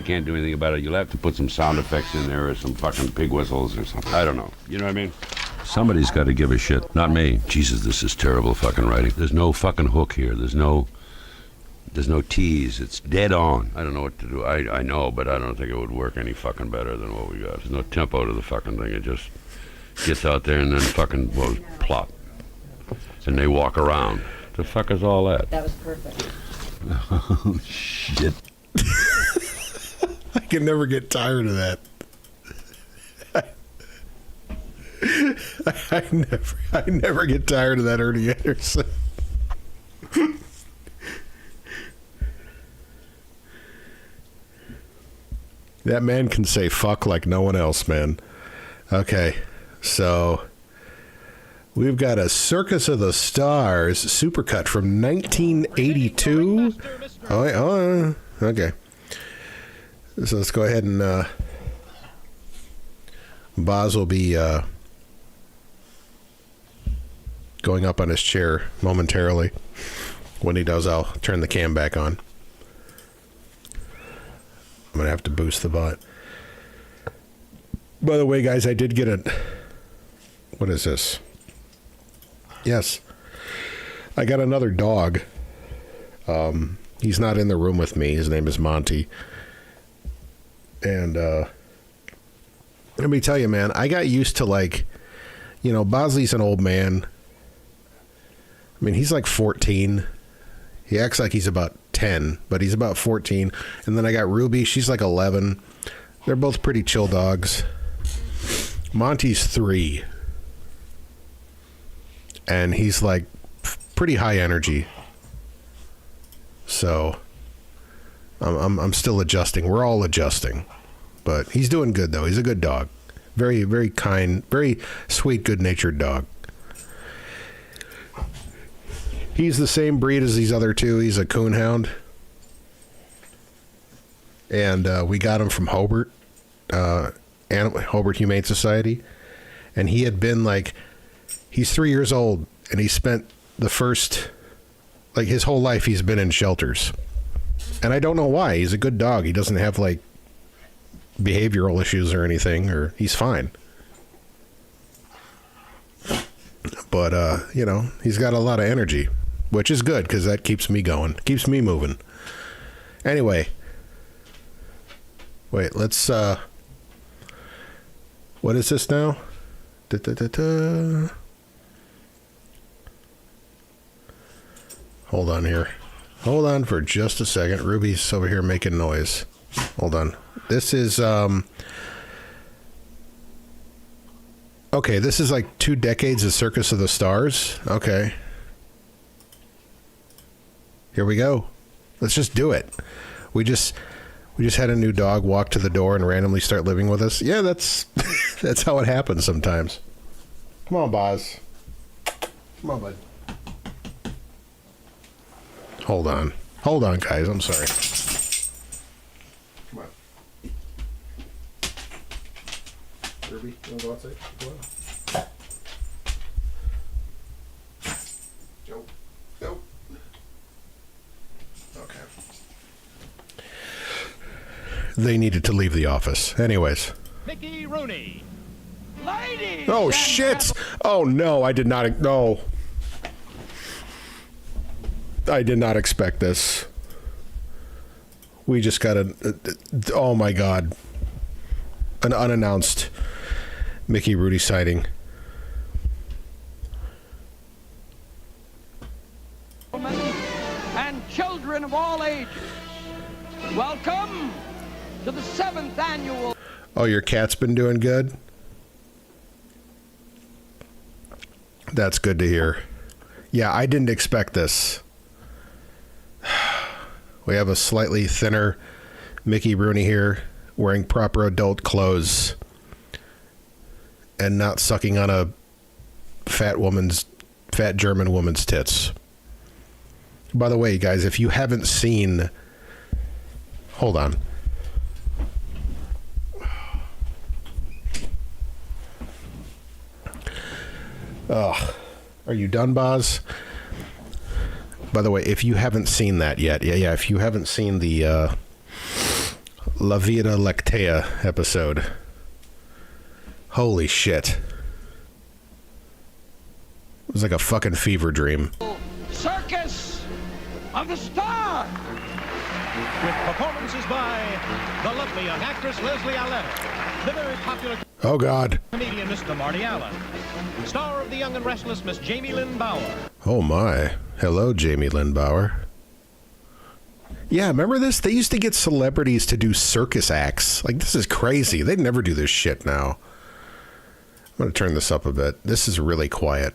I can't do anything about it. You'll have to put some sound effects in there or some fucking pig whistles or something. I don't know. You know what I mean? Somebody's got to give a shit. Not me. Jesus, this is terrible fucking writing. There's no fucking hook here. There's no tease. It's dead on. I don't know what to do. I know, but I don't think it would work any fucking better than what we got. There's no tempo to the fucking thing. It just gets out there and then fucking, well, plop. And they walk around. The fuck is all that? That was perfect. Oh, shit. I can never get tired of that. I never get tired of that, Ernie Anderson. That man can say fuck like no one else, man. Okay, so we've got a Circus of the Stars supercut from 1982. Oh, okay. So let's go ahead and Boz will be going up on his chair momentarily. When he does, I'll turn the cam back on. I'm going to have to boost the bot. By the way, guys, I did get a... What is this? Yes. I got another dog. He's not in the room with me. His name is Monty. And let me tell you, man, I got used to, like, you know, Bosley's an old man. I mean, he's like 14. He acts like he's about 10, but he's about 14. And then I got Ruby. She's like 11. They're both pretty chill dogs. Monty's 3. And he's like pretty high energy. So I'm still adjusting. We're all adjusting. But he's doing good, though. He's a good dog. Very, very kind, very sweet, good-natured dog. He's the same breed as these other two. He's a coonhound. And we got him from Hobart, Hobart Humane Society. And he had been like, he's 3 years old, and he spent the first, like his whole life he's been in shelters. And I don't know why. He's a good dog. He doesn't have like behavioral issues or anything, or he's fine. But, you know, he's got a lot of energy. Which is good, because that keeps me going. Keeps me moving. Anyway. Wait, let's, what is this now? Hold on here. Hold on for just a second. Ruby's over here making noise. Hold on. This is, okay, this is like 2 decades of Circus of the Stars. Okay. Here we go. Let's just do it. We just had a new dog walk to the door and randomly start living with us. Yeah, that's that's how it happens sometimes. Come on, Boz. Come on, bud. Hold on. Hold on, guys. I'm sorry. Come on. Ruby, you want to go outside? Go on. Joe. Go. Okay. They needed to leave the office. Anyways. Mickey Rooney. Ladies! Oh, shit! Oh, no, I did not... No. I did not expect this. We just got oh, my God. An unannounced Mickey Rooney sighting. And children of all ages, welcome to the 7th annual... Oh, your cat's been doing good? That's good to hear. Yeah, I didn't expect this. We have a slightly thinner Mickey Rooney here, wearing proper adult clothes and not sucking on a fat German woman's tits. By the way, guys, if you haven't seen... Hold on. Ugh. Are you done, Boz? By the way, if you haven't seen that yet, yeah, if you haven't seen the La Vida Lactea episode. Holy shit. It was like a fucking fever dream. Circus of the Star. With performances by the lovely young actress Leslie Aletta, the very popular Oh, God. comedian Mr. Marty Allen, star of The Young and Restless Miss Jamie Lynn Bauer. Oh, my. Hello, Jamie Lynn Bauer. Yeah, remember this? They used to get celebrities to do circus acts. Like, this is crazy. They'd never do this shit now. I'm going to turn this up a bit. This is really quiet.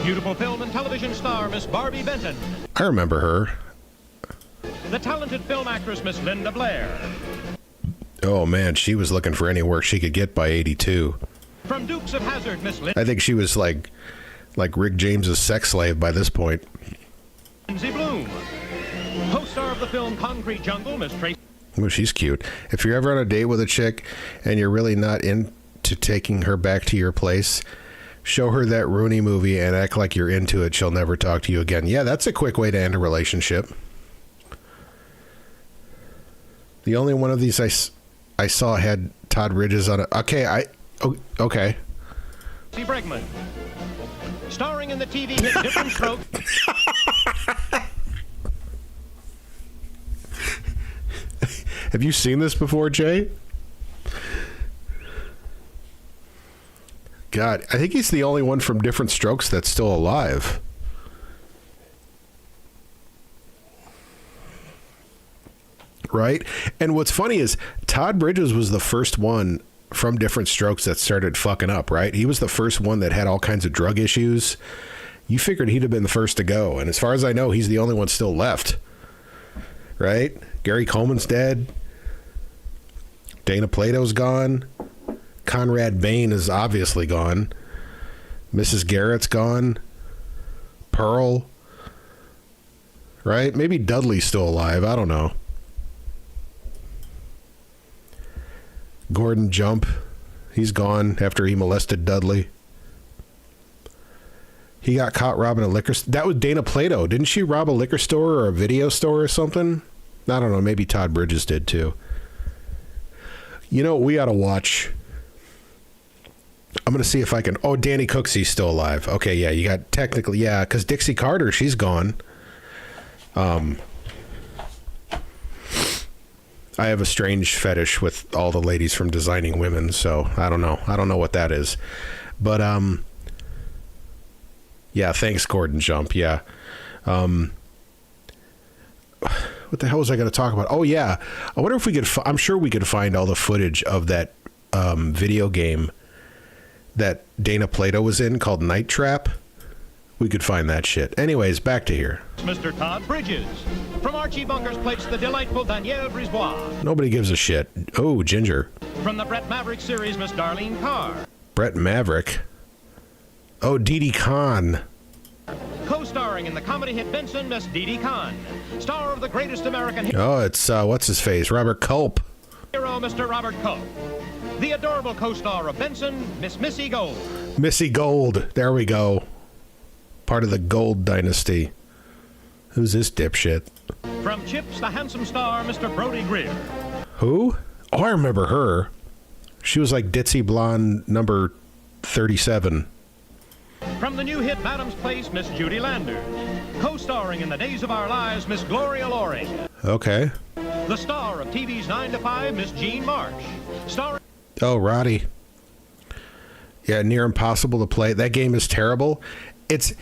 Beautiful film and television star Miss Barbie Benton. I remember her. The talented film actress Miss Linda Blair. Oh, man, she was looking for any work she could get by 82. From Dukes of Hazzard, Miss Lindsay I think she was like Rick James's sex slave by this point. Bloom. Co-star of the film Concrete Jungle, Miss Tracy. Oh, she's cute. If you're ever on a date with a chick and you're really not into taking her back to your place, show her that Rooney movie and act like you're into it. She'll never talk to you again. Yeah, that's a quick way to end a relationship. The only one of these I saw had Todd Bridges on it. Okay, okay. Bregman. Starring in the TV hit Different Strokes. Have you seen this before, Jay? God, I think he's the only one from Different Strokes that's still alive. Right? And what's funny is Todd Bridges was the first one from Different Strokes that started fucking up, right? He was the first one that had all kinds of drug issues. You figured he'd have been the first to go. And as far as I know, he's the only one still left. Right? Gary Coleman's dead. Dana Plato's gone. Conrad Bain is obviously gone. Mrs. Garrett's gone. Pearl. Right? Maybe Dudley's still alive. I don't know. Gordon Jump. He's gone after he molested Dudley. He got caught robbing a liquor store. That was Dana Plato. Didn't she rob a liquor store or a video store or something? I don't know. Maybe Todd Bridges did too. You know what we ought to watch? I'm going to see if I can... Oh, Danny Cooksey's still alive. Okay, yeah, you got technically... Yeah, because Dixie Carter, she's gone. I have a strange fetish with all the ladies from Designing Women, so I don't know. I don't know what that is. But, yeah, thanks, Gordon Jump, yeah. What the hell was I going to talk about? Oh, yeah. I wonder if we could... I'm sure we could find all the footage of that video game that Dana Plato was in called Night Trap. We could find that shit. Anyways, back to here. Mr. Todd Bridges. From Archie Bunker's Place, the delightful Danielle Brisbois. Nobody gives a shit. Oh, Ginger. From the Brett Maverick series, Miss Darlene Carr. Brett Maverick. Oh, Dee Dee Khan. Co-starring in the comedy hit Benson, Miss Dee Dee Khan. Star of the greatest American hero, Oh, it's, what's his face? Robert Culp. Mr. Robert Coe. The adorable co-star of Benson, Miss Missy Gold. Missy Gold. There we go. Part of the Gold dynasty. Who's this dipshit? From Chips, the handsome star, Mr. Brody Greer. Who? Oh, I remember her. She was like ditzy blonde number 37. From the new hit Madam's Place, Miss Judy Landers. Co-starring in The Days of Our Lives, Miss Gloria Loring. Okay. The star of TV's 9 to 5, Miss Jean Marsh. Starring... Oh, Roddy. Yeah, Near Impossible to play. That game is terrible. It's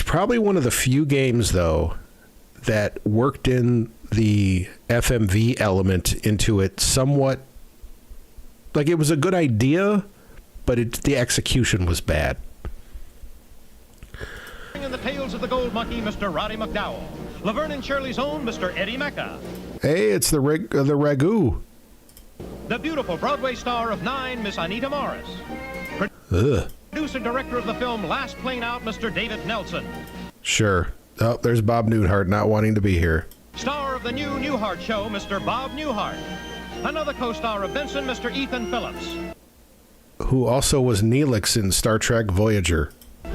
probably one of the few games, though, that worked in the FMV element into it somewhat. Like, it was a good idea, but the execution was bad. In the Tales of the Gold Monkey, Mr. Roddy McDowell. Laverne and Shirley's own Mr. Eddie Mecca. Hey, it's the Ragu. The beautiful Broadway star of 9, Miss Anita Morris. Ugh. Producer-director of the film Last Plane Out, Mr. David Nelson. Sure. Oh, there's Bob Newhart not wanting to be here. Star of the new Newhart Show, Mr. Bob Newhart. Another co-star of Benson, Mr. Ethan Phillips. Who also was Neelix in Star Trek Voyager.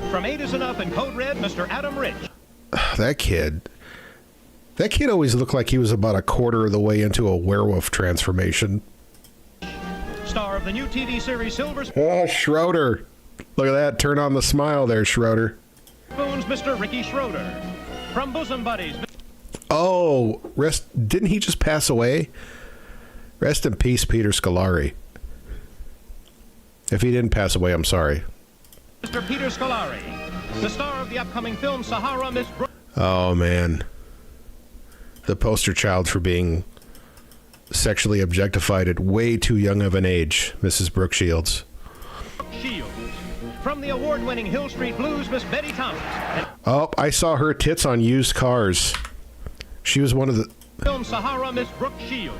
From 8 is Enough and Code Red, Mr. Adam Rich. That kid. That kid always looked like he was about a quarter of the way into a werewolf transformation. Star of the new TV series Silver Oh, Schroeder. Look at that. Turn on the smile there, Schroeder. Spoons, Mr. Ricky Schroeder. From Bosom Buddies. Oh, didn't he just pass away? Rest in peace, Peter Scolari. If he didn't pass away, I'm sorry. Mr. Peter Scolari, the star of the upcoming film Sahara, Miss Brooke. Oh, man. The poster child for being sexually objectified at way too young of an age, Mrs. Brooke Shields. Shields. From the award-winning Hill Street Blues, Miss Betty Thomas. Oh, I saw her tits on used cars. She was one of the... Film Sahara, Miss Brooke Shields.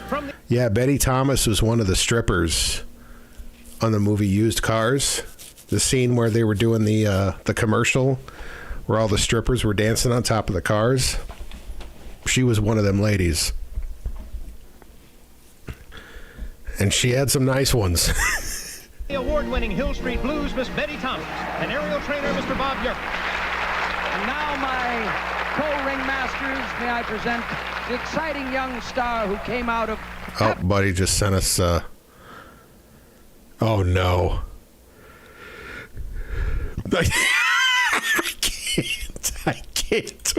From the... Yeah, Betty Thomas was one of the strippers on the movie Used Cars. The scene where they were doing the commercial where all the strippers were dancing on top of the cars. She was one of them ladies. And she had some nice ones. The award-winning Hill Street Blues, Miss Betty Thomas. And aerial trainer, Mr. Bob Yerk. And now my co-ring masters, may I present the exciting young star who came out of... Oh, buddy just sent us... Oh, no. I can't. I can't.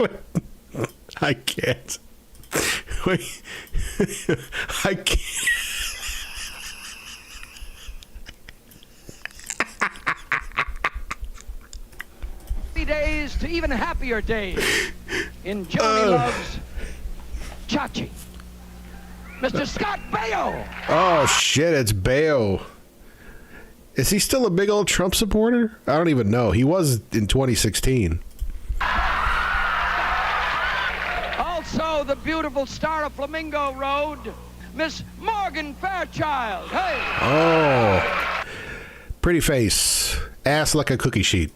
Wait. I can't. Days to even happier days in Joni Love's Chachi. Mr. Scott Baio. Oh, shit, it's Baio. Is he still a big old Trump supporter? I don't even know. He was in 2016. Also, the beautiful star of Flamingo Road, Miss Morgan Fairchild. Hey! Oh. Pretty face. Ass like a cookie sheet.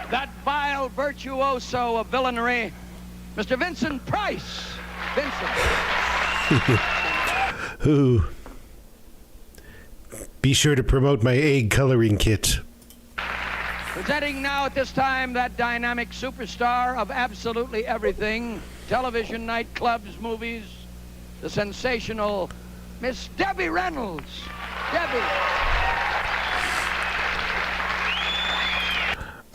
That vile virtuoso of villainy, Mr. Vincent Price. Vincent. Who? Be sure to promote my egg coloring kit. Presenting now at this time that dynamic superstar of absolutely everything, television, nightclubs, movies, the sensational Miss Debbie Reynolds. Debbie.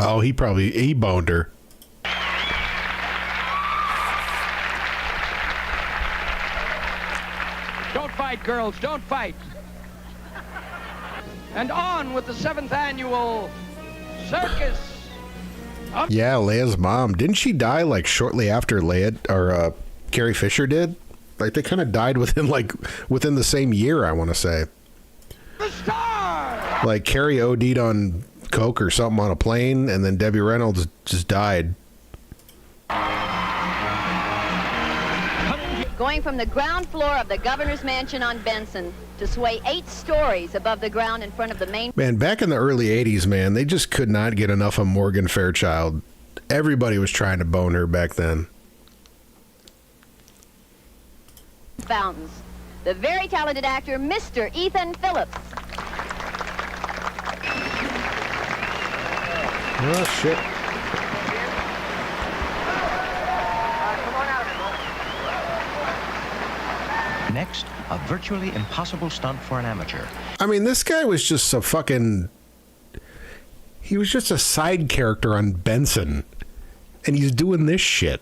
Oh, he boned her. Don't fight, girls, don't fight. And on with the 7th annual circus. Yeah, Leia's mom. Didn't she die like shortly after Leia or Carrie Fisher did? Like they kind of died within the same year, I want to say. The star. Like Carrie OD'd on coke or something on a plane, and then Debbie Reynolds just died. Going from the ground floor of the governor's mansion on Benson to sway 8 stories above the ground in front of the main... Man, back in the early 80s, man, they just could not get enough of Morgan Fairchild. Everybody was trying to bone her back then. Fountains. The very talented actor, Mr. Ethan Phillips. Oh, shit. Next, a virtually impossible stunt for an amateur. I mean, this guy was just a fucking... He was just a side character on Benson. And he's doing this shit.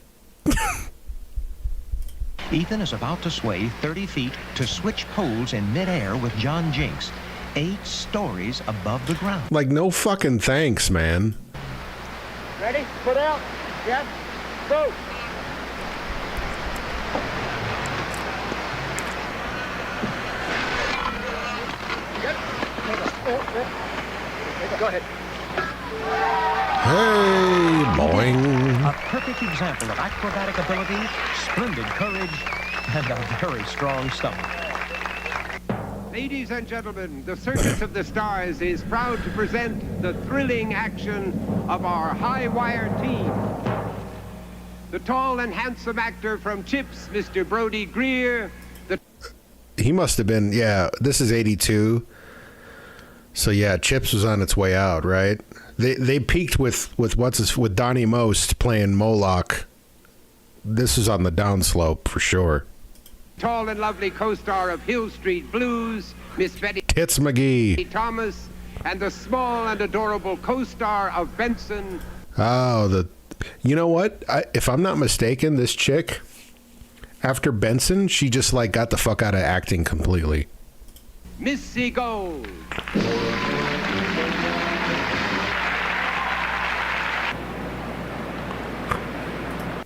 Ethan is about to sway 30 feet to switch poles in midair with John Jinks, 8 stories above the ground. Like, no fucking thanks, man. Ready? Put out. Yes. Go. Go ahead. Hey, boing. A perfect example of acrobatic ability, splendid courage, and a very strong stomach. Ladies and gentlemen, the Circus of the Stars is proud to present the thrilling action of our high wire team. The tall and handsome actor from Chips, Mr. Brody Greer. He must have been, yeah, this is 82. So, yeah, Chips was on its way out, right? They peaked with Donnie Most playing Moloch. This is on the downslope for sure. Tall and lovely co-star of Hill Street Blues, Miss Betty Tits McGee. Thomas, and the small and adorable co-star of Benson. Oh, you know what? If I'm not mistaken, this chick, after Benson, she just like got the fuck out of acting completely. Missy Gold.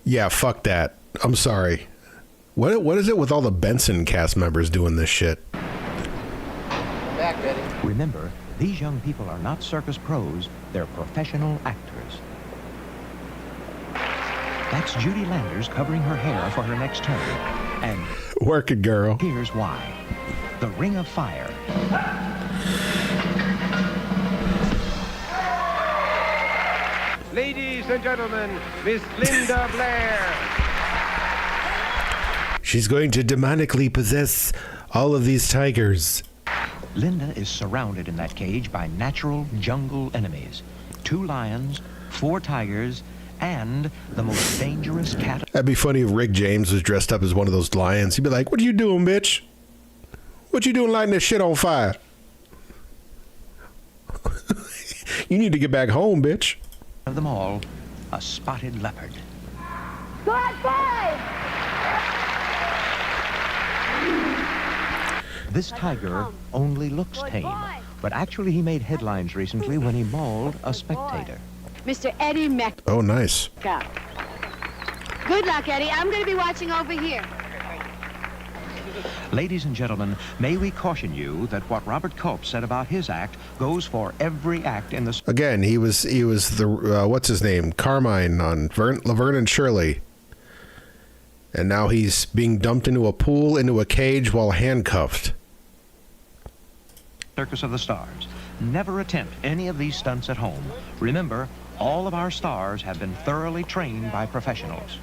Yeah, fuck that. I'm sorry. What is it with all the Benson cast members doing this shit? Back, Betty. Remember, these young people are not circus pros, they're professional actors. That's Judy Landers covering her hair for her next turn. And work it, girl. Here's why. The Ring of Fire. Ladies and gentlemen, Miss Linda Blair. She's going to demonically possess all of these tigers. Linda is surrounded in that cage by natural jungle enemies. 2 lions, 4 tigers, and the most dangerous cat. That'd be funny if Rick James was dressed up as one of those lions. He'd be like, "What are you doing, bitch? What you doing lighting this shit on fire? You need to get back home, bitch." Of them all, a spotted leopard. Good boy! This tiger only looks tame, but actually he made headlines recently when he mauled a spectator. Mr. Eddie Mecca. Oh, nice. Good luck, Eddie. I'm going to be watching over here. Ladies and gentlemen, may we caution you that what Robert Culp said about his act goes for every act in the... Again, he was the what's his name, Carmine on Laverne and Shirley, and now he's being dumped into a pool, into a cage while handcuffed. Circus of the Stars. Never attempt any of these stunts at home. Remember, all of our stars have been thoroughly trained by professionals.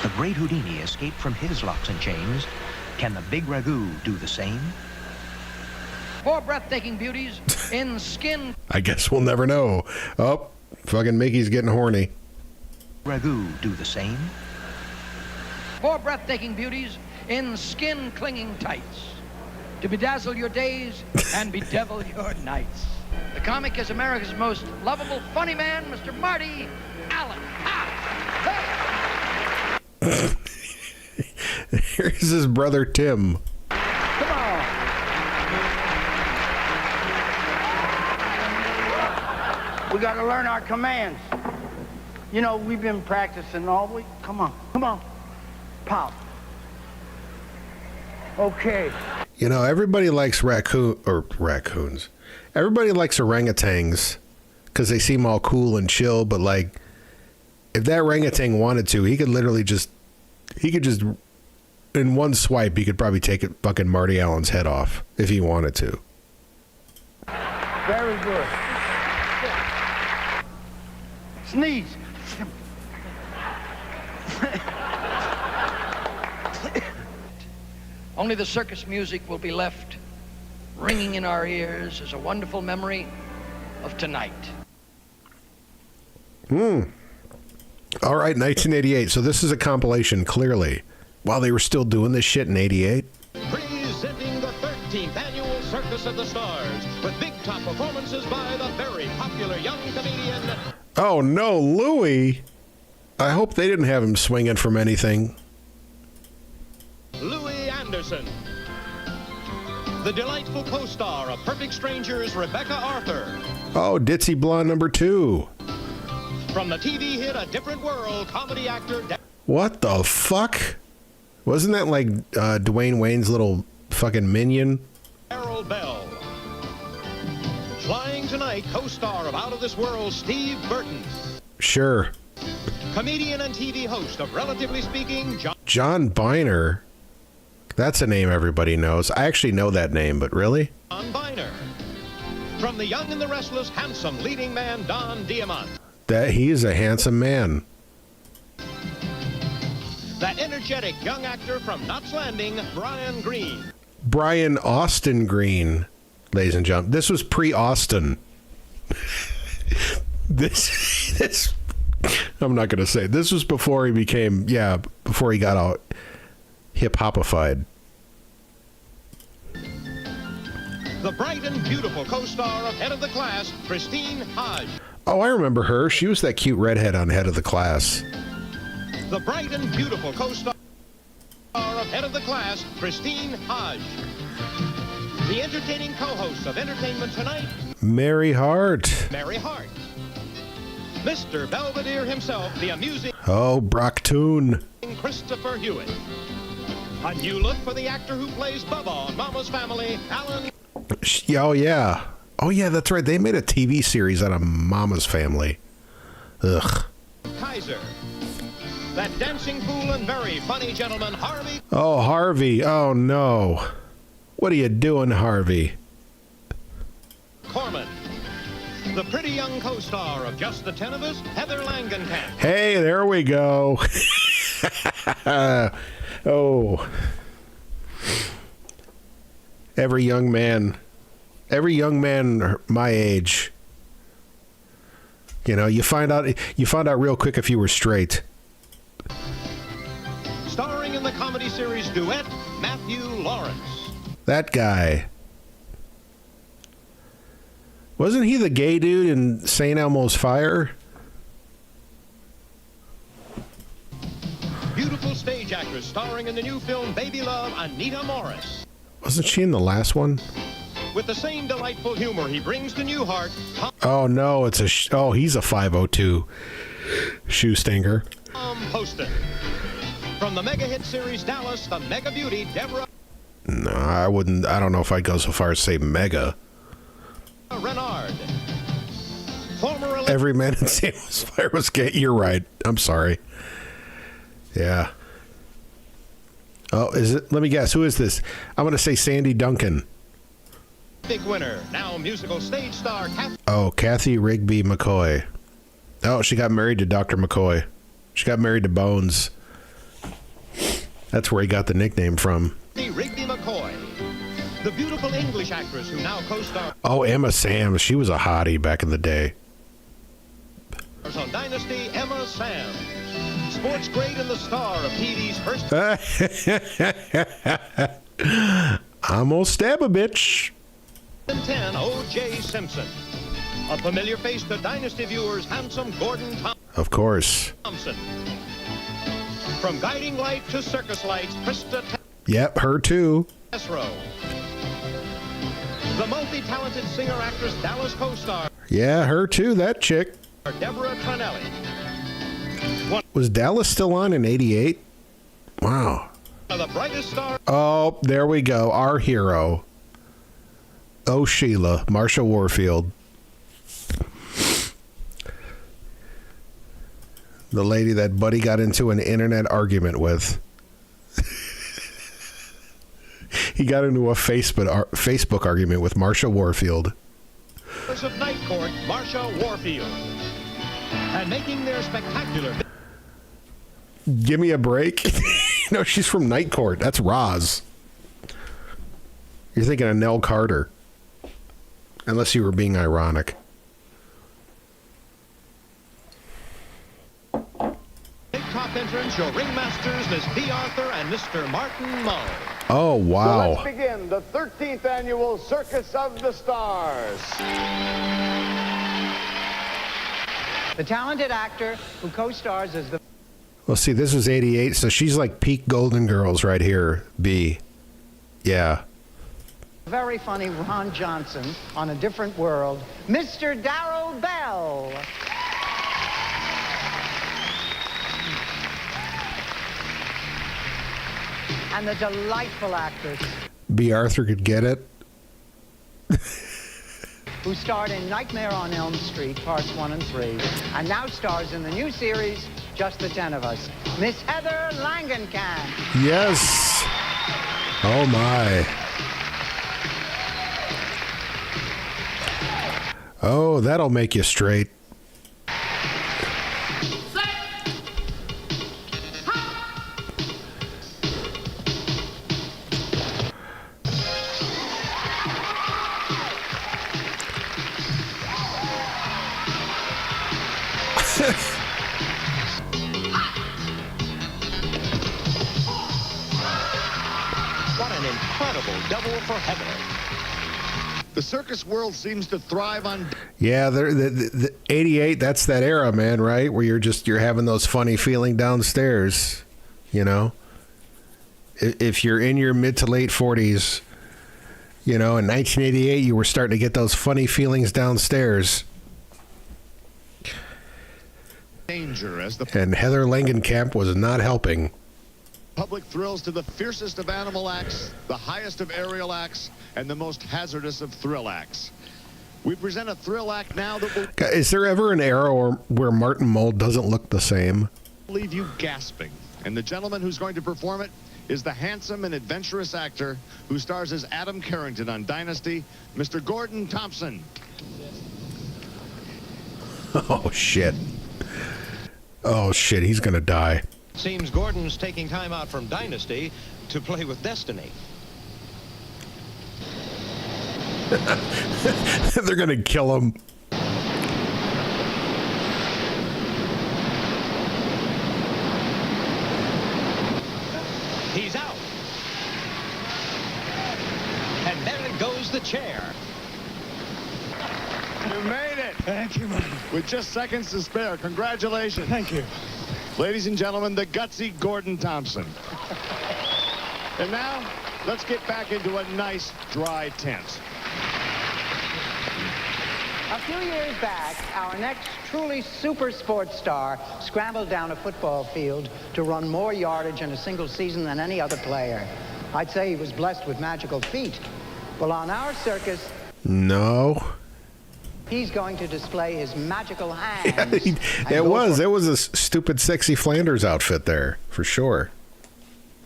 The great Houdini escaped from his locks and chains. Can the big Ragu do the same? 4 breathtaking beauties in skin. I guess we'll never know. Oh, fucking Mickey's getting horny. Ragu do the same? 4 breathtaking beauties in skin-clinging tights to bedazzle your days and bedevil your nights. The comic is America's most lovable, funny man, Mr. Marty Allen. Here's his brother Tim. Come on. We got to learn our commands. You know, we've been practicing all week. Come on, come on. Pop. Okay. You know, everybody likes raccoons. Everybody likes orangutans because they seem all cool and chill, but like, if that orangutan wanted to, he could literally just, in one swipe, he could probably take fucking Marty Allen's head off if he wanted to. Very good. Sneeze. Only the circus music will be left ringing in our ears as a wonderful memory of tonight. All right, 1988. So this is a compilation, clearly. While they were still doing this shit in 88. Presenting the 13th Annual Circus of the Stars with big top performances by the very popular young comedian. Oh no, Louis. I hope they didn't have him swinging from anything. Louis Anderson. The delightful co-star of Perfect Strangers, Rebecca Arthur. Oh, Ditzy Blonde number 2. From the TV hit A Different World, comedy actor... What the fuck? Wasn't that like Dwayne Wayne's little fucking minion? Errol Bell. Flying tonight, co-star of Out of This World, Steve Burton. Sure. Comedian and TV host of Relatively Speaking, John Biner. That's a name everybody knows. I actually know that name, but really? John Biner. From The Young and the Restless, handsome leading man Don Diamont. That he is a handsome man. that energetic young actor from Knots Landing, Brian Green. Brian Austin Green, ladies and gentlemen. This was pre-Austin. This I'm not going to say. This was before he became, before he got all hip-hopified. The bright and beautiful co-star of Head of the Class, Christine Hodge. Oh, I remember her. She was that cute redhead on Head of the Class. The bright and beautiful co-star of Head of the Class, Christine Hodge. The entertaining co-host of Entertainment Tonight, Mary Hart. Mary Hart. Mr. Belvedere himself, the amusing Oh, Brock Toon. Christopher Hewitt. A new look for the actor who plays Bubba on Mama's Family, Alan. Oh, yeah. Oh, yeah, that's right. They made a TV series out of Mama's Family. Ugh. Kaiser. That dancing fool and very funny gentleman, Harvey. Oh, Harvey. Oh, no. What are you doing, Harvey? Corman. The pretty young co-star of Just the Ten of Us, Heather Langenkamp. Hey, there we go. Oh. Every young man my age, you find out real quick if you were straight. Starring in the comedy series Duet, Matthew Lawrence. That guy. Wasn't he the gay dude in St. Elmo's Fire? Beautiful stage actress starring in the new film Baby Love, Anita Morris. Wasn't she in the last one? With the same delightful humor he brings to Newhart, Oh, no, it's he's a 502 shoe stinger. Tom Poston. From the mega hit series Dallas, the mega beauty, Deborah No, I wouldn't. I don't know if I'd go so far as say mega. Renard. Former Every man in St. Elmo's Fire was gay. You're right. I'm sorry. Yeah. Oh, is it? Let me guess. Who is this? I'm going to say Sandy Duncan. big winner, now musical stage star Kathy. Oh, Kathy Rigby McCoy. Oh, she got married to Dr. McCoy. She got married to Bones. That's where he got the nickname from. Rigby McCoy, the beautiful English actress who now co-stars Oh, Emma Samms. She was a hottie back in the day. on Dynasty, Emma Samms. Sports great and the star of TV's first. I'm gonna stab a bitch. 10, O.J. Simpson. A familiar face to Dynasty viewers, handsome Gordon Of course. Thompson. From Guiding Light to Circus Lights, Krista Yep, her too. Tesro. The multi-talented singer-actress Dallas co-star Yeah, her too, that chick. Deborah Tronelli. Was Dallas still on in 88? Wow. One of the brightest stars. Oh, there we go. Our hero. Oh, Sheila. Marsha Warfield. The lady that Buddy got into an internet argument with. He got into a Facebook argument with Marsha Warfield. Of Night Court, Marsha Warfield. And making their spectacular. Give me a break. No, she's from Night Court. That's Roz. You're thinking of Nell Carter. Unless you were being ironic. Big top entrance, your ringmasters, Miss B. Arthur and Mr. Martin Mull. Oh, wow. So let's begin the 13th annual Circus of the Stars. The talented actor who co-stars as the... Well, see, this was 88, so she's like peak Golden Girls right here, B. Yeah. very funny Ron Johnson on A Different World, Mr. Darrell Bell. And the delightful actress B. Arthur could get it. who starred in Nightmare on Elm Street, parts 1 and 3, and now stars in the new series, Just the 10 of Us, Miss Heather Langenkamp. Yes. Oh, my. Oh, that'll make you straight. an incredible double for Heather. The circus world seems to thrive on... Yeah, the 88, that's that era, man, right? Where you're having those funny feeling downstairs, you know? If you're in your mid to late 40s, you know, in 1988, you were starting to get those funny feelings downstairs. danger as the And Heather Langenkamp was not helping. public thrills to the fiercest of animal acts, the highest of aerial acts, and the most hazardous of thrill acts. We present a thrill act now that will Is there ever an era where Martin Mull doesn't look the same? leave you gasping. And the gentleman who's going to perform it is the handsome and adventurous actor who stars as Adam Carrington on Dynasty, Mr. Gordon Thompson. Oh, shit. Oh, shit, he's going to die. Seems Gordon's taking time out from Dynasty to play with Destiny. They're going to kill him. He's out. And there goes the chair. You made it. Thank you, man. With just seconds to spare, congratulations. Thank you. Ladies and gentlemen, the gutsy Gordon Thompson. And now, let's get back into a nice, dry tent. A few years back, our next truly super sports star scrambled down a football field to run more yardage in a single season than any other player. I'd say he was blessed with magical feet. Well, on our circus, No. he's going to display his magical hands. It was a stupid sexy Flanders outfit there, for sure.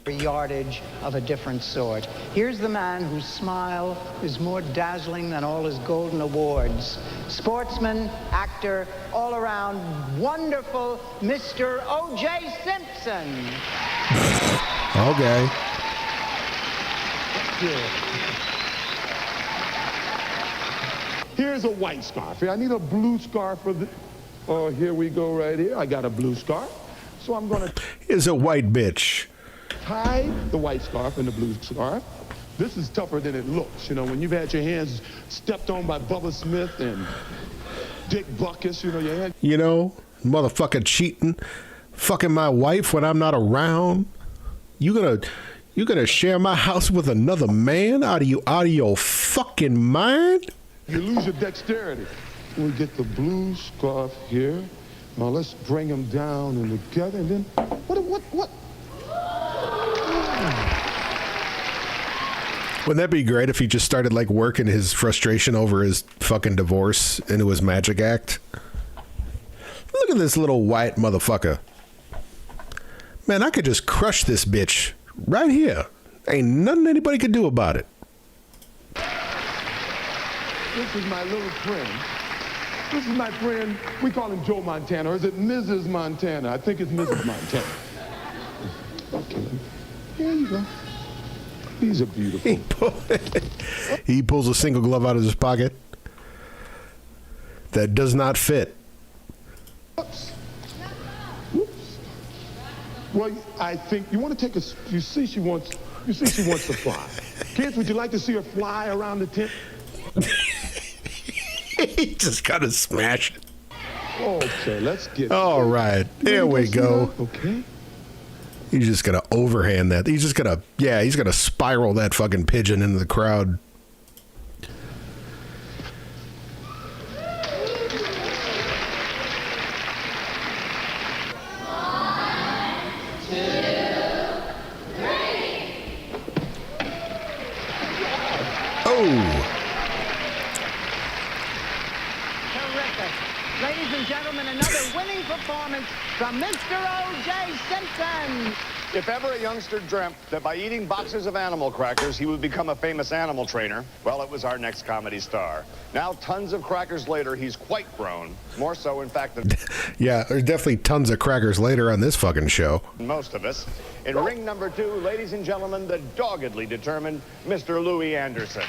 For yardage of a different sort. Here's the man whose smile is more dazzling than all his golden awards. Sportsman, actor, all around wonderful Mr. O.J. Simpson. Okay. Here's a white scarf. I need a blue scarf for the... Oh, here we go right here. I got a blue scarf. So I'm going to Is a white bitch. tie the white scarf and the blue scarf. This is tougher than it looks. You know, when you've had your hands stepped on by Bubba Smith and Dick Buckus, you know, your hand... You know, motherfucker cheating, fucking my wife when I'm not around. You gonna share my house with another man? Out of your fucking mind? You lose your dexterity. We get the blue scarf here. Now let's bring them down and together, and then what? Wouldn't that be great if he just started like working his frustration over his fucking divorce into his magic act? Look at this little white motherfucker. Man, I could just crush this bitch right here. Ain't nothing anybody could do about it. This is my little friend. This is my friend. We call him Joe Montana, or is it Mrs. Montana? I think it's Mrs. Montana. Okay, here you go. These are beautiful. He pulls a single glove out of his pocket that does not fit. Oops. Oops. Well, I think you want to take a. You see, she wants to fly. Kids, would you like to see her fly around the tent? He just gotta smash it. Okay, let's get. All right, there we go. Okay. He's just gonna overhand that. He's gonna spiral that fucking pigeon into the crowd. Oh. Terrific. Ladies and gentlemen, another winning performance from Mr. O.J. Simpson. If ever a youngster dreamt that by eating boxes of animal crackers he would become a famous animal trainer, well, it was our next comedy star. Now, tons of crackers later, he's quite grown. More so, in fact, than Yeah, there's definitely tons of crackers later on this fucking show. most of us. In ring number 2, ladies and gentlemen, the doggedly determined Mr. Louis Anderson.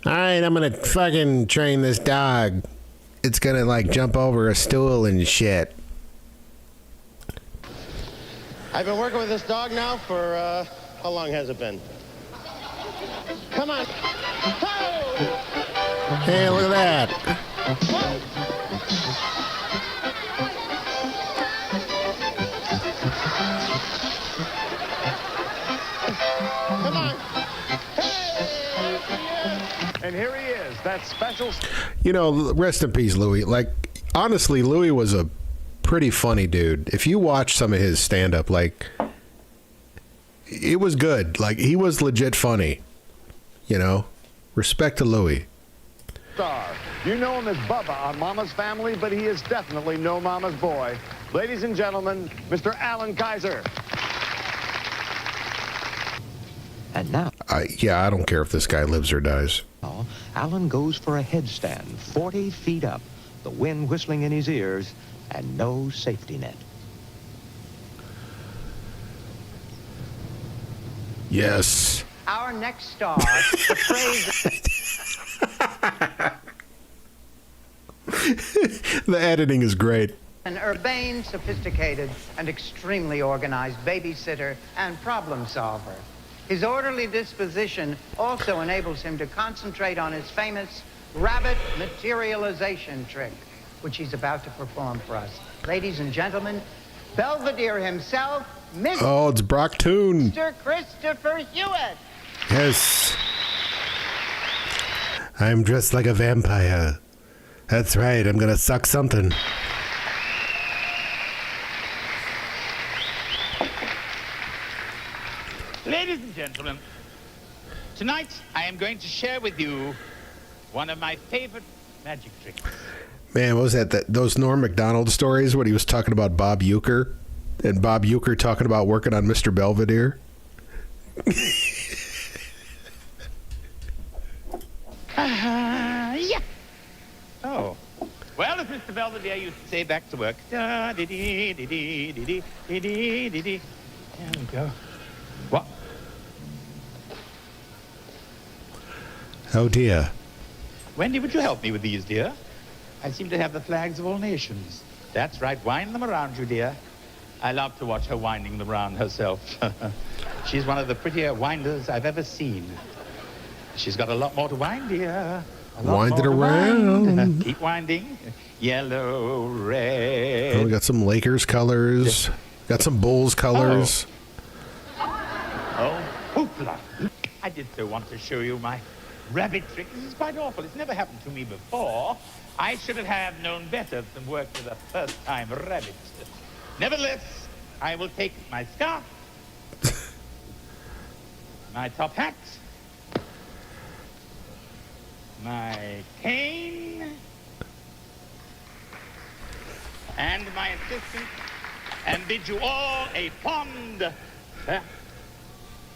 All right, I'm gonna fucking train this dog. it's gonna like jump over a stool and shit. I've been working with this dog now for, how long has it been? Come on. Hey, look at that. Come on. And here he is, that special... You know, rest in peace, Louis. Like, honestly, Louis was a pretty funny dude. If you watch some of his stand-up, like, it was good. Like, he was legit funny. You know? Respect to Louis. Star. You know him as Bubba on Mama's Family, but he is definitely no mama's boy. Ladies and gentlemen, Mr. Alan Kaiser. And now, I don't care if this guy lives or dies. Alan goes for a headstand 40 feet up, the wind whistling in his ears, and no safety net. Yes. Our next star, the phrase... The editing is great. An urbane, sophisticated, and extremely organized babysitter and problem solver. His orderly disposition also enables him to concentrate on his famous rabbit materialization trick, which he's about to perform for us. Ladies and gentlemen, Belvedere himself, Mr. Oh, it's Brock Toon. Christopher Hewitt. Yes. I'm dressed like a vampire. That's right, I'm gonna suck something. Ladies and gentlemen, tonight I am going to share with you one of my favorite magic tricks. Man, what was that those Norm Macdonald stories when he was talking about Bob Uecker? And Bob Uecker talking about working on Mr. Belvedere? Yeah. Oh. Well, as Mr. Belvedere used to say, back to work. Da-dee-dee-dee-dee-dee-dee-dee-dee-dee. There we go. What? Oh, dear. Wendy, would you help me with these, dear? I seem to have the flags of all nations. That's right. Wind them around you, dear. I love to watch her winding them around herself. She's one of the prettier winders I've ever seen. She's got a lot more to wind, dear. Wind it around. Wind. Keep winding. Yellow, red. Oh, we got some Lakers colors. Got some Bulls colors. Oh, hoopla. I did so want to show you my rabbit trick. This is quite awful. It's never happened to me before. I should have known better than work with a first-time rabbit. Nevertheless, I will take my scarf, my top hat, my cane, and my assistant, and bid you all a fond...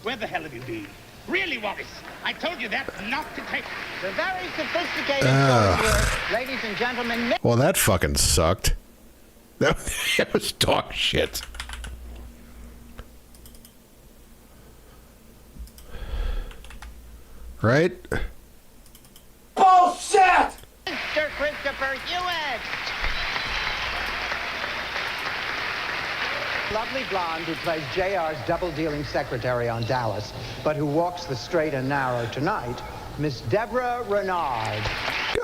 where the hell have you been? Really, Wallace, I told you that's not to take... The very sophisticated soldier, ladies and gentlemen... Well, that fucking sucked. That was dog shit. Right? Bullshit! Mr. Christopher Hewitt! Lovely blonde who plays JR's double-dealing secretary on Dallas, but who walks the straight and narrow tonight, Miss Deborah Renard.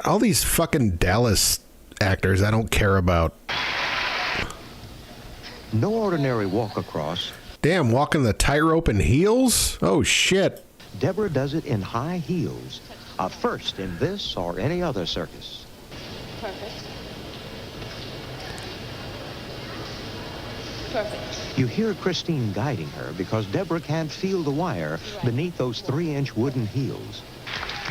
All these fucking Dallas actors I don't care about. No ordinary walk across. Damn, walking the tightrope in heels? Oh, shit. Deborah does it in high heels. A first in this or any other circus. Perfect. Perfect. You hear Christine guiding her because Deborah can't feel the wire beneath those 3-inch wooden heels.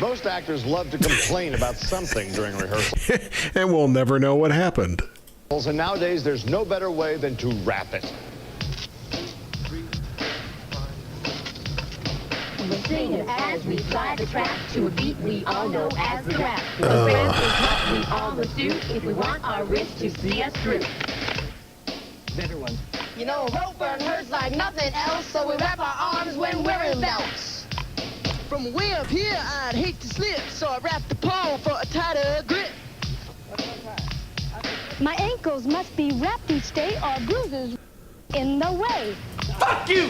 Most actors love to complain about something during rehearsal. And we'll never know what happened. And nowadays, there's no better way than to rap it. We're singing as we fly the track to a beat we all know as the rap. The rap is what we all must do if we want our wrist to see us through. Better one. You know, rope burn hurts like nothing else, so we wrap our arms when wearing belts. From way up here, I'd hate to slip, so I wrap the pole for a tighter grip. My ankles must be wrapped each day or bruises in the way. Fuck you!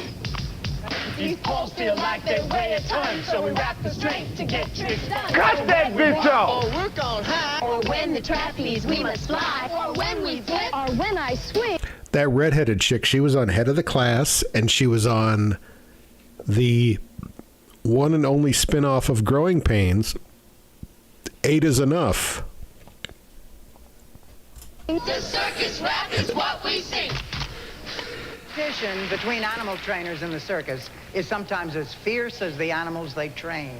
These poles feel like they weigh a ton, so we wrap the strength to get tricks done. Cut that bitch out! Or work on high. Or when the trapeze we must fly. Or when we flip. Or when I swing. That redheaded chick, she was on Head of the Class, and she was on the one and only spin-off of Growing Pains, 8 is Enough. The circus rap is what we sing. Competition between animal trainers in the circus is sometimes as fierce as the animals they train.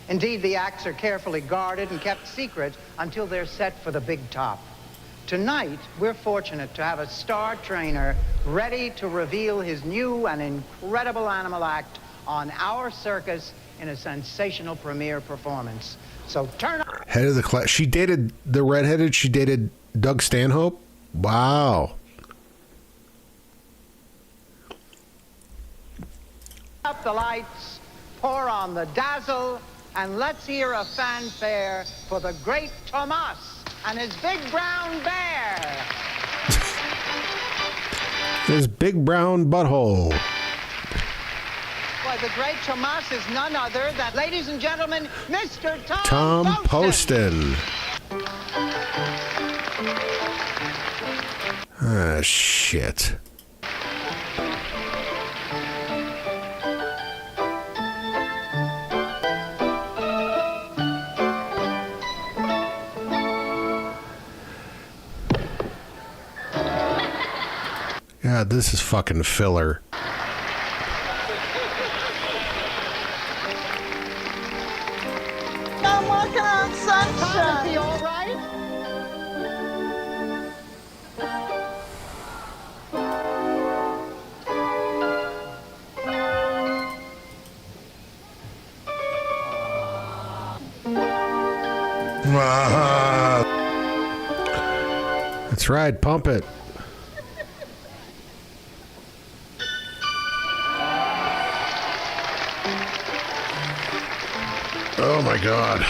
Indeed, the acts are carefully guarded and kept secret until they're set for the big top. Tonight, we're fortunate to have a star trainer ready to reveal his new and incredible animal act on our circus in a sensational premiere performance. So turn on. Head of the Class. She dated the redheaded. She dated Doug Stanhope. Wow. Up the lights, pour on the dazzle, and let's hear a fanfare for the great Tomas and his big brown bear. His big brown butthole. Boy, the great Tomas is none other than, ladies and gentlemen, Mr. Tom Poston. Ah, shit. God, this is fucking filler. I'm working on sunshine. Is he all right? That's right, pump it. Oh my God.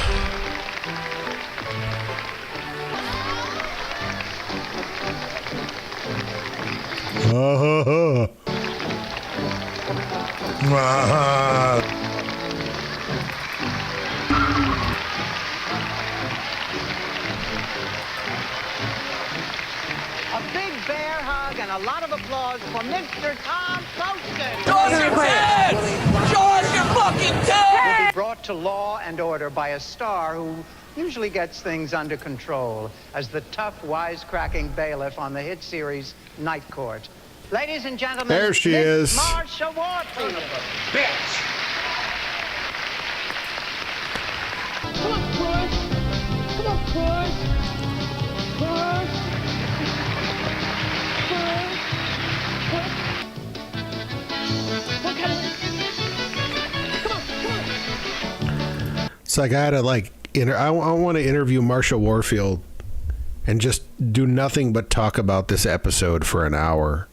A big bear hug and a lot of applause for Mr. Tom Poston. George, you're dead! George, you're fucking dead! Will be brought to law and order by a star who usually gets things under control as the tough, wisecracking bailiff on the hit series Night Court. Ladies and gentlemen, There she Miss is. Marsha Warfield. Bitch! Come on, Puss! Come on, Puss! Puss! It's like I had to I want to interview Marsha Warfield and just do nothing but talk about this episode for an hour.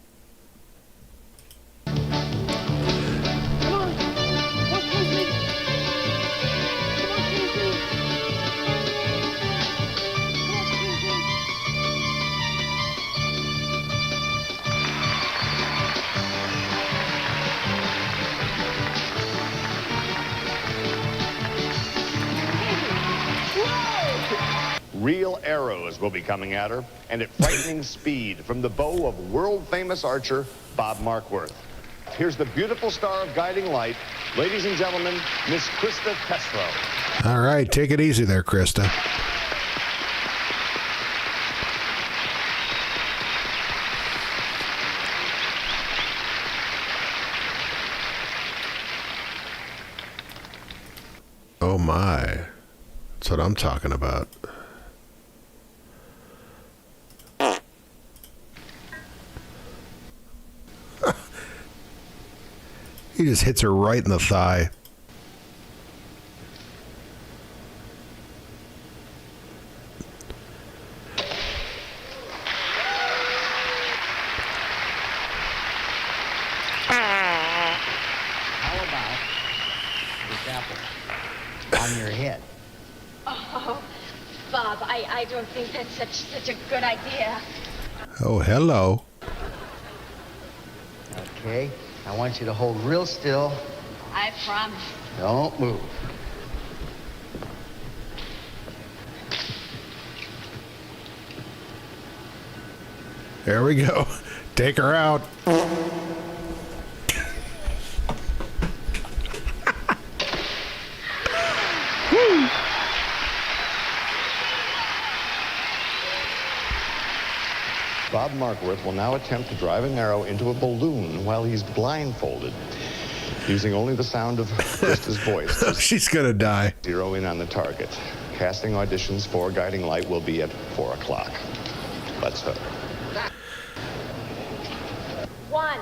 Real arrows will be coming at her, and at frightening speed from the bow of world-famous archer Bob Markworth. Here's the beautiful star of Guiding Light, ladies and gentlemen, Miss Krista Teslo. All right, take it easy there, Krista. Oh my. That's what I'm talking about. He just hits her right in the thigh. How about this apple on your head? Oh, Bob, I I don't think that's such a good idea. Oh, hello. Okay, I want you to hold real still. I promise. Don't move. There we go. Take her out. Bob Markworth will now attempt to drive an arrow into a balloon while he's blindfolded, using only the sound of Krista's voice. She's gonna die. Zero in on the target. Casting auditions for Guiding Light will be at 4 o'clock. Let's hook. 1,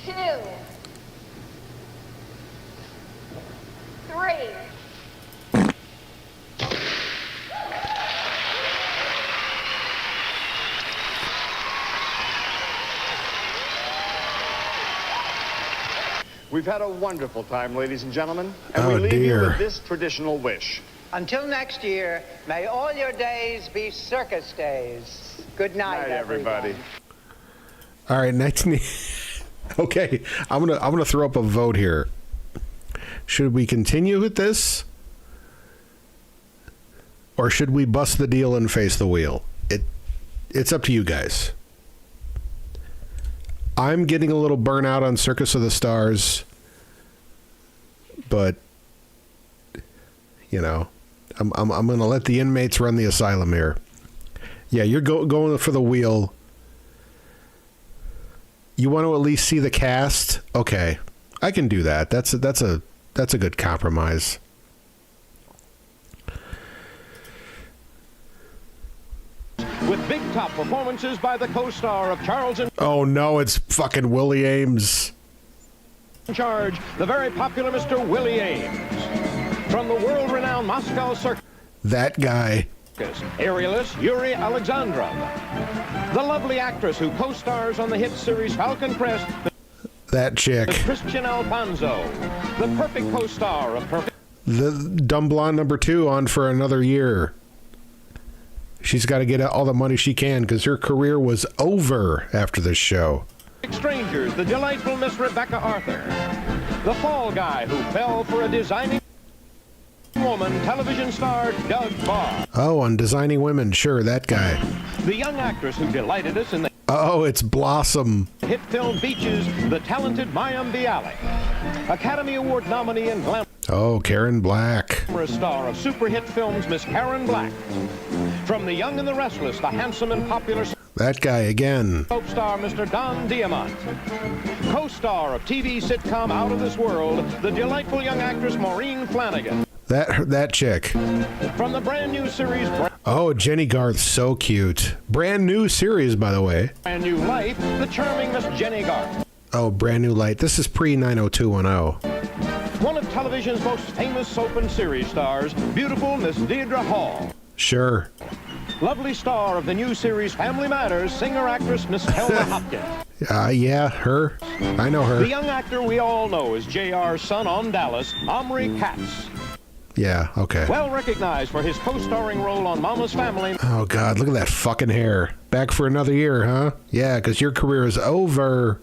2, 3. We've had a wonderful time, ladies and gentlemen, and we Oh, leave you dear. with this traditional wish. Until next year, may all your days be circus days. Good night, everybody. All right, 19. Okay, I'm gonna throw up a vote here. Should we continue with this, or should we bust the deal and face the wheel? It's up to you guys. I'm getting a little burnout on Circus of the Stars, but you know, I'm gonna let the inmates run the asylum here. Yeah, you're going for the wheel. You want to at least see the cast? Okay, I can do that. That's a good compromise. With big top performances by the co-star of Charles in Oh no, it's fucking Willie Ames. Charge, the very popular Mr. Willie Ames. From the world-renowned Moscow Circus, That guy. aerialist Yuri Alexandrov. The lovely actress who co-stars on the hit series Falcon Crest, That chick. Christian Alfonso. The perfect co-star of Perfect. The dumb blonde number 2 on for another year. She's got to get all the money she can because her career was over after this show. Strangers, the delightful Miss Rebecca Arthur. The fall guy who fell for a designing woman, television star Doug Barr. Oh, on Designing Women, sure, that guy. The young actress who delighted us in the Oh, it's Blossom. hit film Beaches, the talented Mayim Bialik. Academy Award nominee and glamorous Oh, Karen Black. star of super hit films Miss Karen Black. From The Young and the Restless, the handsome and popular That guy again. soap star Mr. Don Diamont. Co-star of TV sitcom Out of This World, the delightful young actress Maureen Flanagan. That chick. From the brand new series Oh, Jenny Garth, so cute. Brand new series, by the way. Brand New Life, the charming Miss Jenny Garth. Oh, Brand New Light. This is pre-90210. One of television's most famous soap and series stars, beautiful Miss Deirdre Hall. Sure. Lovely star of the new series Family Matters, singer-actress Miss Helma Hopkins. Yeah, her. I know her. The young actor we all know is J.R.'s son on Dallas, Omri Katz. Yeah, okay. Well recognized for his co-starring role on Mama's Family. Oh, God, look at that fucking hair. Back for another year, huh? Yeah, because your career is over.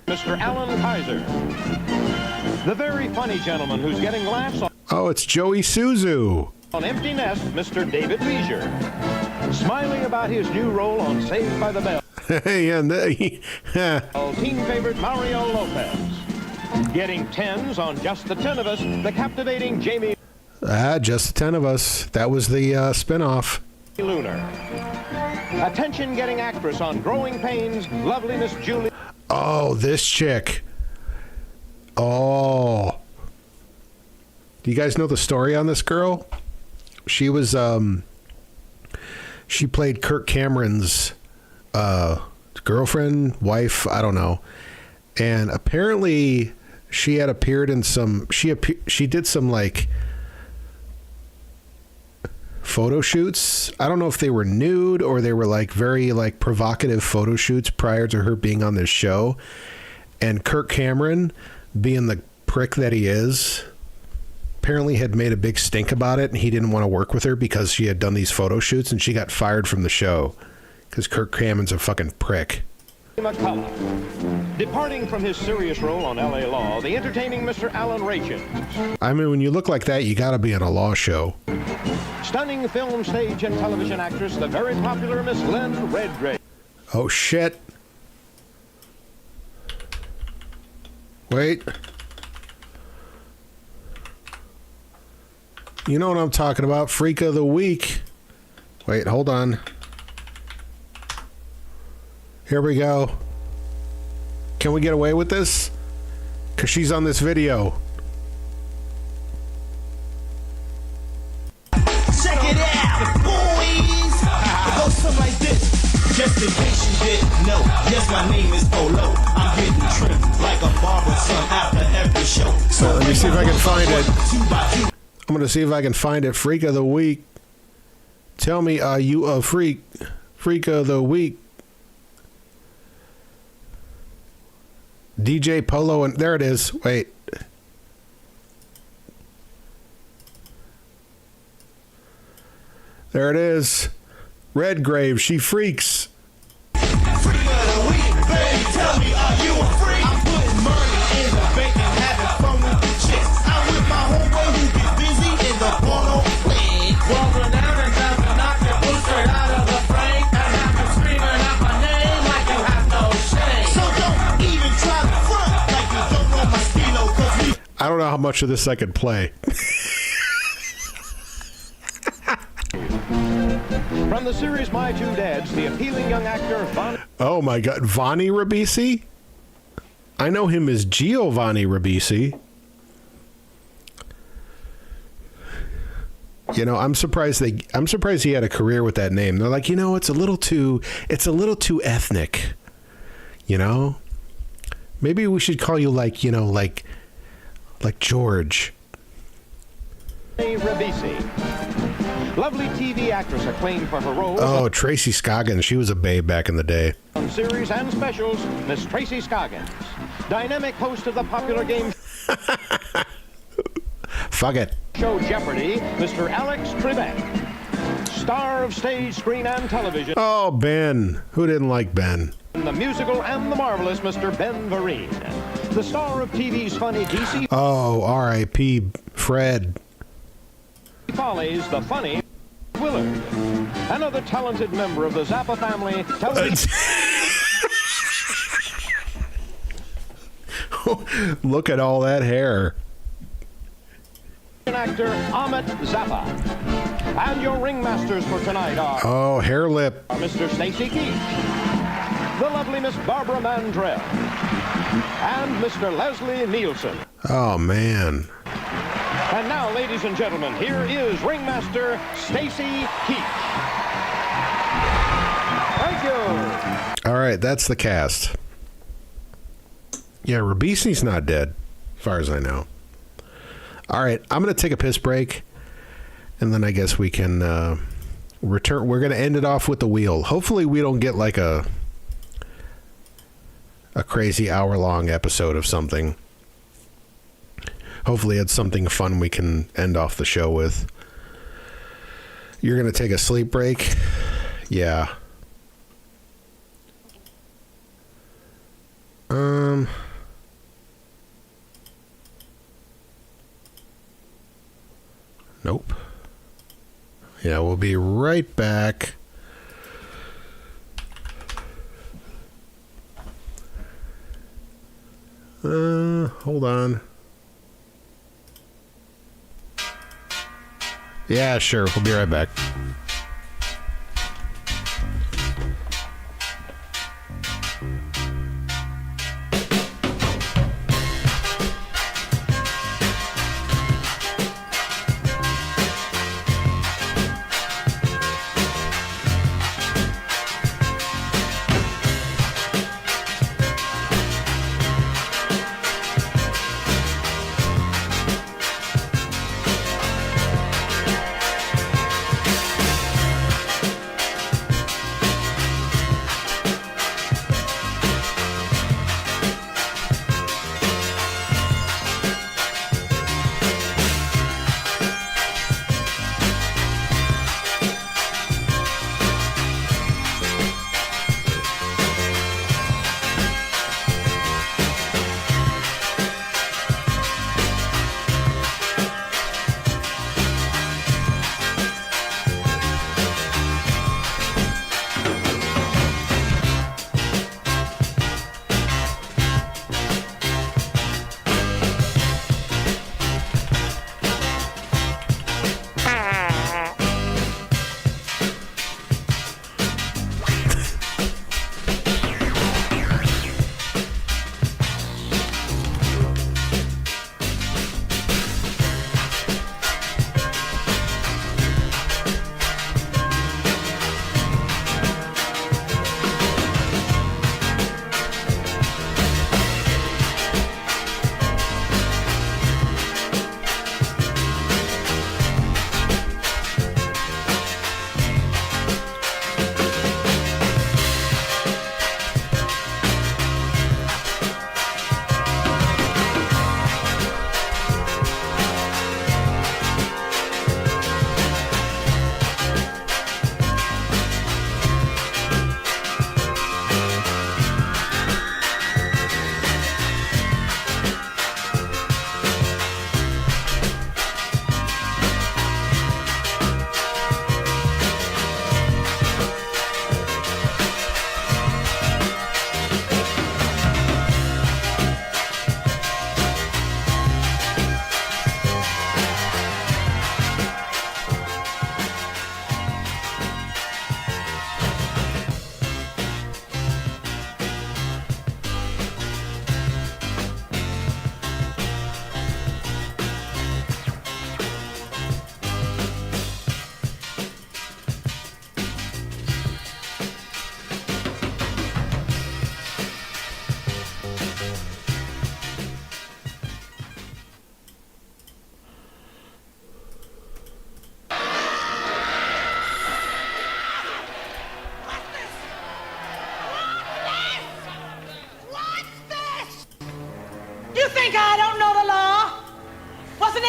Mr. Alan Kaiser. The very funny gentleman who's getting laughs Oh, it's Joey Suzu. on Empty Nest, Mr. David Leisure. Smiling about his new role on Saved by the Bell. Hey, and Team favorite Mario Lopez. Getting 10s on Just the 10 of Us, the captivating Jamie Just the 10 of Us. That was the spinoff. Lunar. Attention-getting actress on Growing Pains, lovely Miss Julie. Oh, this chick. Oh. Do you guys know the story on this girl? She was, she played Kirk Cameron's girlfriend, wife, I don't know. And apparently she had appeared in some, she did some like photo shoots. I don't know if they were nude or they were like very like provocative photo shoots prior to her being on this show. And Kirk Cameron, being the prick that he is, apparently had made a big stink about it, and he didn't want to work with her because she had done these photo shoots, and she got fired from the show because Kirk Cammon's a fucking prick. McCullough. Departing from his serious role on L.A. Law, the entertaining Mr. Alan Rachins. I mean, when you look like that, you got to be on a law show. Stunning film, stage, and television actress, the very popular Miss Lynn Redgrave. Oh, shit. Wait. You know what I'm talking about? Freak of the Week. Wait, hold on. Here we go. Can we get away with this? Because she's on this video. Check it out, boys. It goes something like this. Just in case you didn't know, yes, my name is Polo. I'm getting trimmed like a barber son after every show. So let me see if I can find it. I'm going to see if I can find it. Freak of the Week. Tell me, are you a freak? Freak of the Week. DJ Polo, and there it is. Wait. There it is. Redgrave, she freaks. Freak of the week, baby, tell me, are you a freak? I'm putting money in the bank and having fun with the chicks. I'm with my homeboy who get busy in the porno play. Walking down and down to knock your boot straight out of the frame and have them screaming out my name like you have no shame. So don't even try to front like you don't know my stilo, cause we... I don't know how much of this I could play. From the series My Two Dads, the appealing young actor Von... Oh my God, Vonnie Ribisi? I know him as Giovanni Ribisi. You know, I'm surprised he had a career with that name. They're like, you know, it's a little too ethnic. You know? Maybe we should call you like, you know, like George. Ribisi. Lovely TV actress acclaimed for her role. Oh, Tracy Scoggins. She was a babe back in the day. On series and specials, Miss Tracy Scoggins. Dynamic host of the popular game Fuck it. show Jeopardy, Mr. Alex Trebek. Star of stage, screen, and television. Oh, Ben. Who didn't like Ben? The musical and the marvelous Mr. Ben Vereen. The star of TV's funny DC Oh, R.I.P. Fred. Follies, the funny Willard. Another talented member of the Zappa family. Look at all that hair. Actor Ahmet Zappa. And your ringmasters for tonight are Oh, hair lip. Mr. Stacy Keith, the lovely Miss Barbara Mandrell, and Mr. Leslie Nielsen. Oh, man. And now, ladies and gentlemen, here is ringmaster Stacy Keith. Thank you. All right, that's the cast. Yeah, Ribisi's not dead, as far as I know. All right, I'm going to take a piss break, and then I guess we can return. We're going to end it off with the wheel. Hopefully we don't get like a crazy hour-long episode of something. Hopefully it's something fun we can end off the show with. You're going to take a sleep break? Yeah. Nope. Yeah, we'll be right back. Hold on. Yeah, sure. We'll be right back.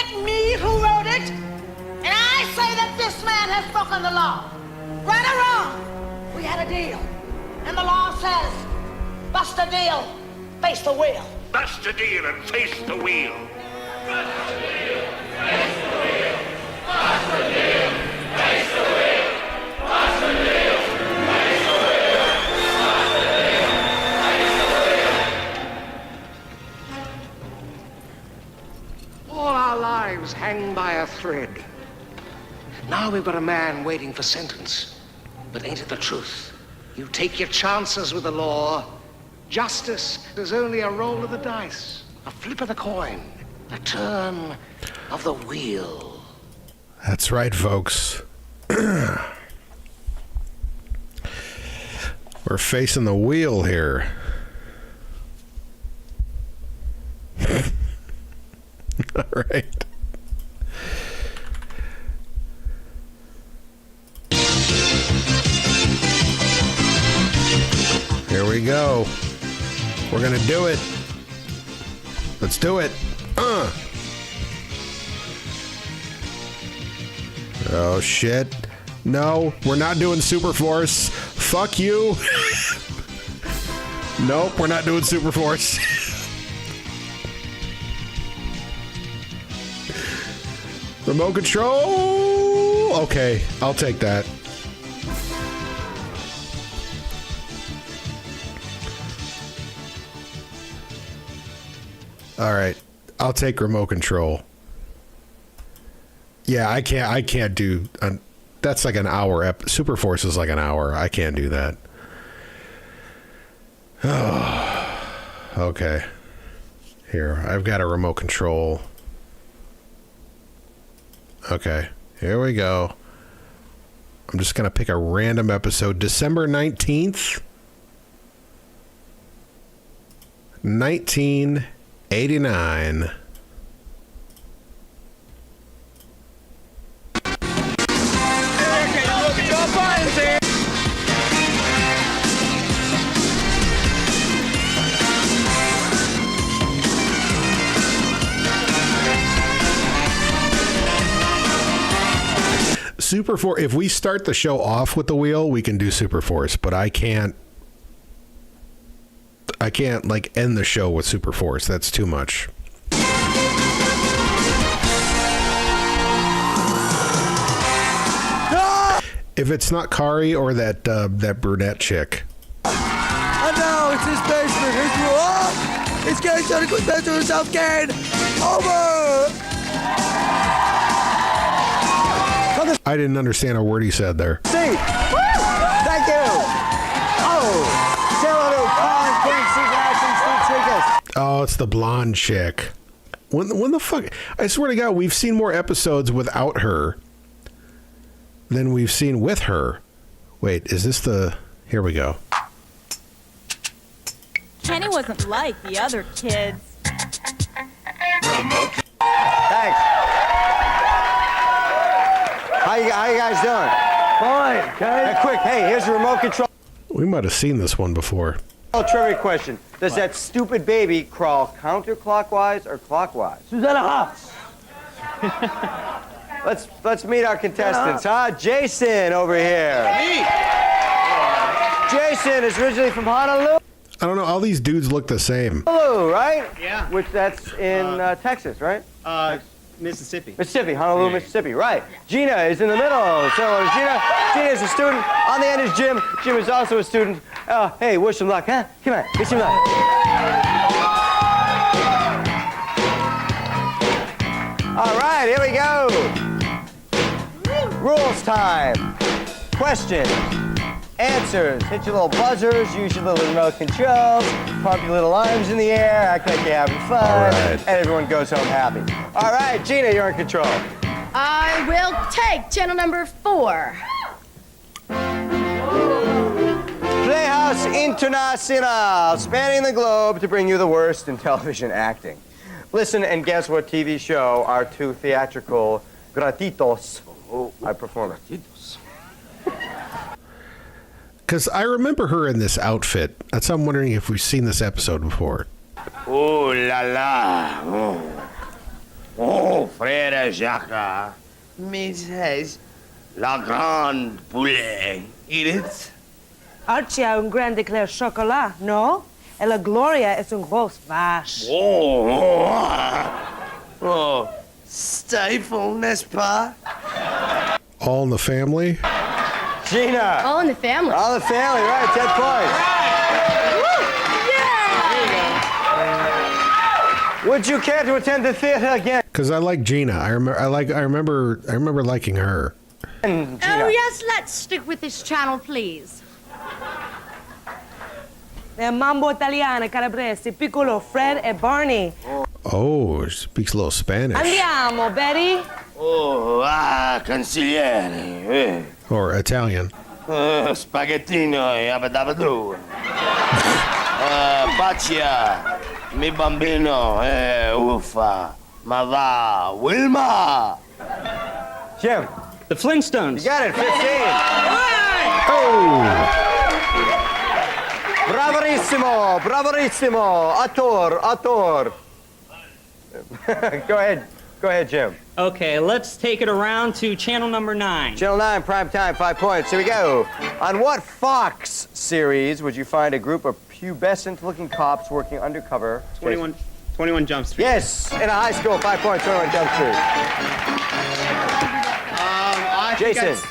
it me who wrote it? And I say that this man has broken the law. Right or wrong, we had a deal. And the law says, bust a deal, face the wheel. Bust a deal and face the wheel. Bust a deal, face the wheel. Bust a deal, face the wheel. Bust a deal, face the wheel. Bust a deal, face the wheel. All our lives hang by a thread. Now we've got a man waiting for sentence. But ain't it the truth? You take your chances with the law. Justice is only a roll of the dice, a flip of the coin, a turn of the wheel. That's right, folks. We're facing the wheel here. All right. Here we go. We're gonna do it. Let's do it. Oh shit. No, we're not doing Super Force. Fuck you. Nope, we're not doing Super Force. Remote control. Okay, I'll take that. All right, I'll take remote control. Yeah, I can't do. That's like an hour. Super Force is like an hour. I can't do that. Oh, okay. Here, I've got a remote control. Okay, here we go. I'm just gonna pick a random episode. December 19th, 1989. Super Force. If we start the show off with the wheel, we can do Super Force, but I can't like end the show with Super Force. That's too much. If it's not Kari or that brunette chick. Oh no, it's his basement. It's getting trying to go back to himself again. Over. I didn't understand a word he said there. See. Thank you. Oh. Oh, it's the blonde chick. When the fuck? I swear to God, we've seen more episodes without her than we've seen with her. Wait, is this the... Here we go. Kenny wasn't like the other kids. Thanks. How you guys doing? Fine, okay. Hey, quick, hey, here's the remote control. We might have seen this one before. Trivia question. Does that stupid baby crawl counterclockwise or clockwise? Susanna Hoffs. Let's meet our contestants, huh? Jason over here. Me. Jason is originally from Honolulu. I don't know. All these dudes look the same. Honolulu, right? Yeah. Which that's in Texas, right? Mississippi. Mississippi, Honolulu, Mississippi, right. Gina is in the middle. So Gina is a student. On the end is Jim. Jim is also a student. Hey, wish some luck, huh? Come on, wish some luck. All right, here we go. Rules time. Questions, answers. Hit your little buzzers, use your little remote controls, pump your little arms in the air, act like you're having fun, and everyone goes home happy. All right, Gina, you're in control. I will take channel number 4. Playhouse Internacional, spanning the globe to bring you the worst in television acting. Listen and guess what TV show our two theatrical gratitos are performing. Because I remember her in this outfit. That's why I'm wondering if we've seen this episode before. Ooh la la. Oh, frère Jacques, Mrs. La Grande Poulet. Eat it? Archie ha un grande éclair chocolat, no? E la Gloria es un gros vache. Oh, stifle, n'est-ce pas? All in the Family. Gina. All in the family. All in the family, right? 10 points. Would you care to attend the theater again? Because I like Gina. I remember liking her. Gina. Oh, yes, let's stick with this channel, please. Mambo Italiana, Calabrese, Piccolo, Fred, e Barney. Oh, she speaks a little Spanish. Andiamo, Betty. Oh, consigliere. Or Italian. Spaghettino e abadabadoo. Bacia, mi bambino, uffa. Ma va, Wilma. Jim. The Flintstones. You got it, 15. Oh. Bravarissimo, bravarissimo. Attor. Go ahead, Jim. Okay, let's take it around to channel number 9. Channel 9, prime time, 5 points. Here we go. On what Fox series would you find a group of pubescent-looking cops working undercover? 21 Jump Street. Yes, in a high school, 5 points, 21 Jump Street. I think Jason.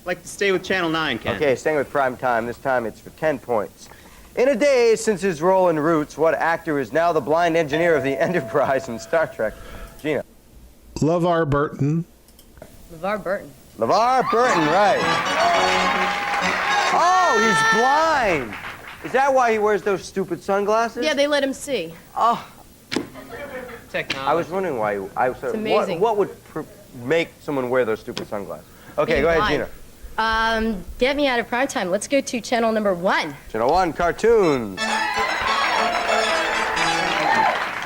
I'd like to stay with channel 9, Ken. Okay, staying with prime time. This time it's for 10 points. In a day since his role in Roots, what actor is now the blind engineer of the Enterprise in Star Trek? Gina. LeVar Burton. LeVar Burton. LeVar Burton, right. Oh, he's blind. Is that why he wears those stupid sunglasses? Yeah, they let him see. Oh. Technology. I was wondering why. It's amazing. What would make someone wear those stupid sunglasses? Okay, Being go ahead, blind. Gina. Get me out of prime time. Let's go to channel number 1. Channel 1, cartoons.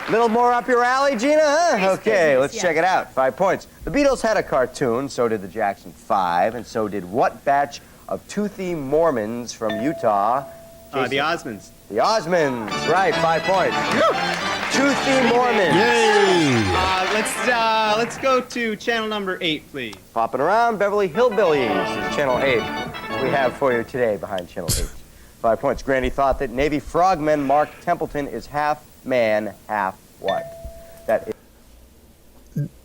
Little more up your alley, Gina, huh? Okay, let's check it out. 5 points. The Beatles had a cartoon, so did the Jackson 5, and so did what batch of toothy Mormons from Utah? The Osmonds. The Osmonds, right, 5 points. Toothy Mormons. Yay! Let's go to channel number 8, please. Popping around, Beverly Hillbillies is channel 8. We have for you today behind channel 8. 5 points. Grandy thought that Navy frogman Mark Templeton is half man, half what? That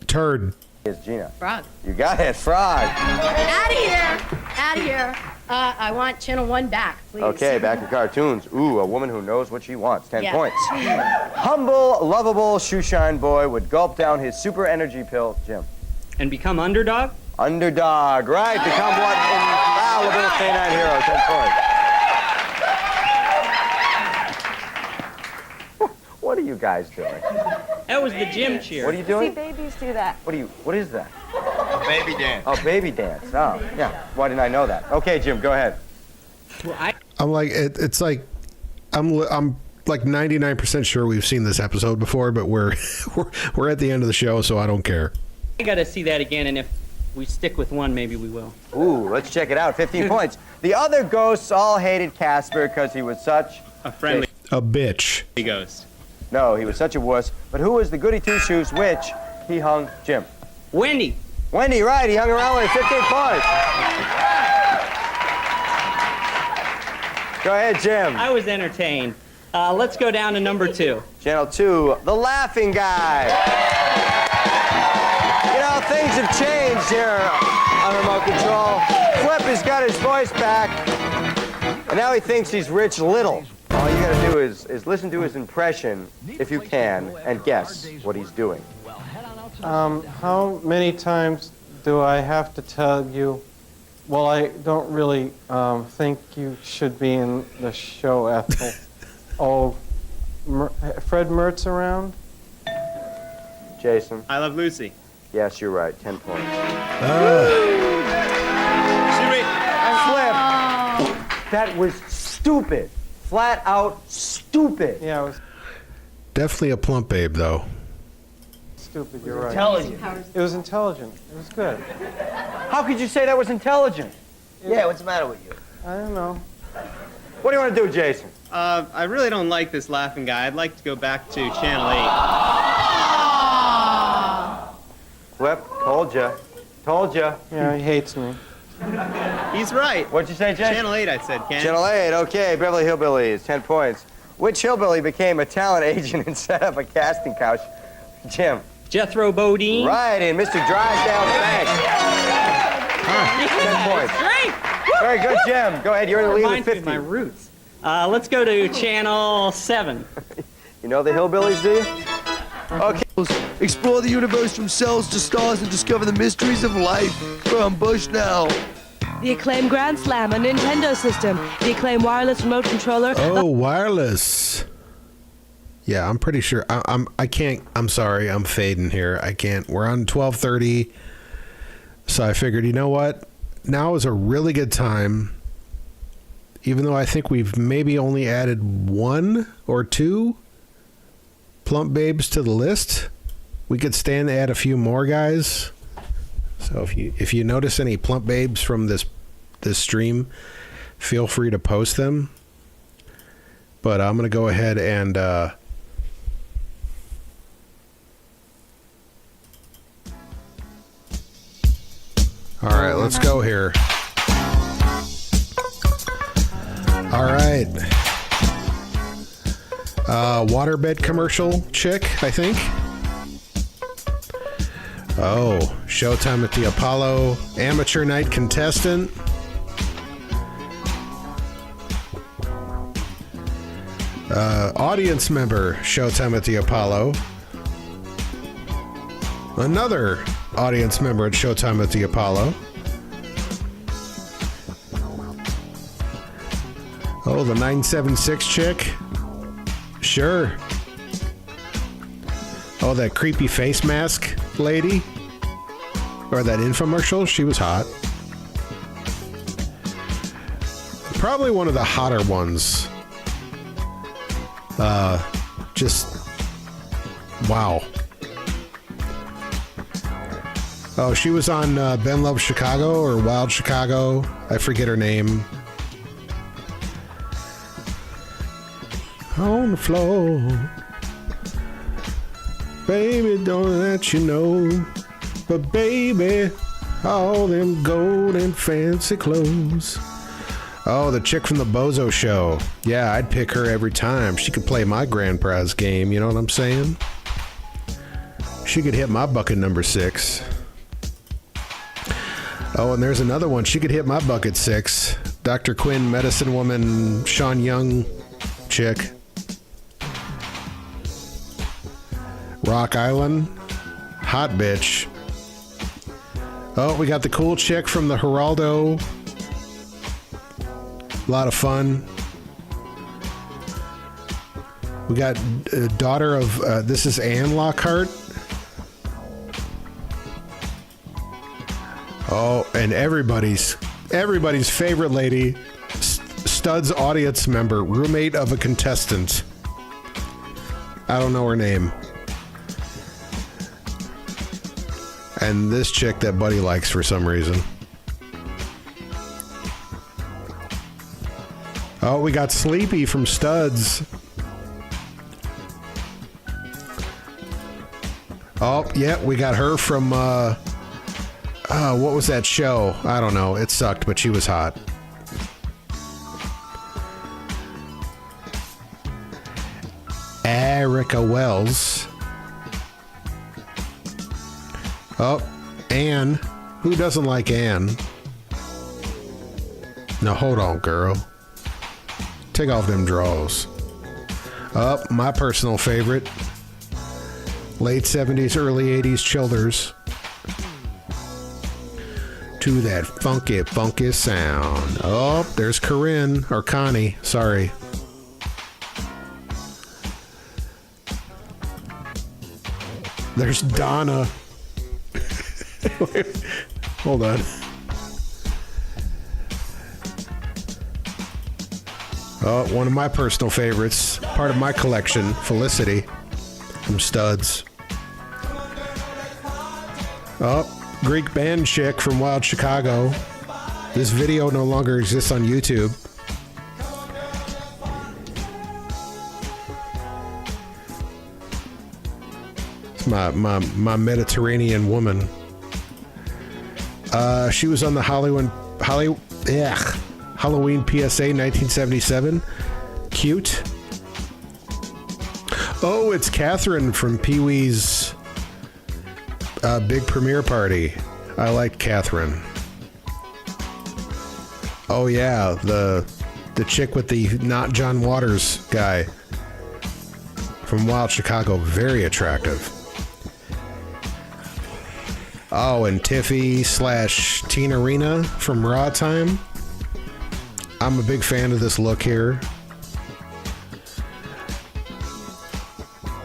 Turd. is Gina. Frog. You got it, frog. Out of here. Out of here. I want channel 1 back, please. Okay, back to cartoons. Ooh, a woman who knows what she wants. 10 Yeah. points. Humble, lovable shoeshine boy would gulp down his super energy pill. Jim. And become underdog? Underdog, right. Become what? Infallible canine hero. 10 points. What are you guys doing? That was the gym cheer. What are you See, doing? babies do that. What is that? Baby dance. Oh, baby dance. Oh, yeah. Why didn't I know that? Okay, Jim, go ahead. Well, I'm like it's like I'm like 99% sure we've seen this episode before, but we're at the end of the show, so I don't care. I gotta see that again, and if we stick with one, maybe we will. Ooh, let's check it out. 15 points. The other ghosts all hated Casper because he was such a friendly bitch. Ghost. No, he was such a wuss. But who was the goody two-shoes witch he hung Jim? Wendy. Wendy, right. He hung around with 15 points. Go ahead, Jim. I was entertained. Let's go down to number 2. Channel 2, The Laughing Guy. You know, things have changed here on Remote Control. Flip has got his voice back, and now he thinks he's Rich Little. All you gotta do is listen to his impression, if you can, and guess what he's doing. How many times do I have to tell you? Well, I don't really think you should be in the show, Ethel. Oh, Fred Mertz around? Jason? I Love Lucy. Yes, you're right. 10 points. Flip! That was stupid. Flat out stupid. Yeah, it was Definitely a plump babe, though. stupid, you're right. Intelligent. It was intelligent. It was good. How could you say that was intelligent? Yeah, what's the matter with you? I don't know. What do you want to do, Jason? I really don't like this laughing guy. I'd like to go back to channel 8. Flip, told ya. Told ya. Yeah, he hates me. He's right. What'd you say, Jay? Channel 8, I said, Ken. Channel 8, okay. Beverly Hillbillies, 10 points. Which hillbilly became a talent agent and set up a casting couch? Jim. Jethro Bodine. Right, in Mr. Drysdale's Bank. 10 points. Great. Very good, Jim. Go ahead, you're in the lead with Reminds me 50. of my roots. Let's go to Channel 7. You know the hillbillies, do you? Okay. Explore the universe from cells to stars and discover the mysteries of life. From Bush now. The Acclaim Grand Slam, a Nintendo system. The Acclaim wireless remote controller. Oh, wireless. Yeah, I'm pretty sure. I can't. I'm sorry. I'm fading here. I can't. We're on 12:30. So I figured, you know what? Now is a really good time. Even though I think we've maybe only added 1 or 2 plump babes to the list, we could stand to add a few more guys. So if you notice any plump babes from this stream, feel free to post them. But I'm going to go ahead and all right, let's go here. All right. Waterbed commercial chick, I think. Oh, Showtime at the Apollo, amateur night contestant. Audience member, Showtime at the Apollo. Another audience member at Showtime at the Apollo. Oh, the 976 chick? Sure. Oh, that creepy face mask lady? Or that infomercial? She was hot. Probably one of the hotter ones. Just... wow. Oh, she was on Ben Loves Chicago or Wild Chicago. I forget her name. On the floor. Baby, don't let you know. But baby, all them gold and fancy clothes. Oh, the chick from the Bozo Show. Yeah, I'd pick her every time. She could play my grand prize game, you know what I'm saying? She could hit my bucket number 6. Oh, and there's another one. She could hit my bucket 6. Dr. Quinn, medicine woman, Sean Young chick. Rock Island, hot bitch. Oh, we got the cool chick from the Geraldo. A lot of fun. We got daughter of, this is Ann Lockhart. Oh, and everybody's favorite lady, Stud's audience member, roommate of a contestant. I don't know her name. And this chick that Buddy likes for some reason. Oh, we got Sleepy from Studs. Oh, yeah, we got her from, what was that show? I don't know. It sucked, but she was hot. Erica Wells. Oh, Anne. Who doesn't like Anne? Now, hold on, girl. Take off them drawers. Oh, my personal favorite. Late 70s, early 80s Childers. To that funky, funky sound. Oh, there's Corinne, or Connie, sorry. There's Donna. Hold on. Oh, one of my personal favorites, part of my collection, Felicity from Studs. Oh, Greek band chick from Wild Chicago. This video no longer exists on YouTube. my Mediterranean woman. She was on the Halloween PSA 1977. Cute. Oh, it's Catherine from Pee-wee's big premiere party. I like Catherine. Oh yeah, the chick with the not John Waters guy from Wild Chicago, very attractive. Oh, and Tiffy / Tina Rena from Raw Time. I'm a big fan of this look here.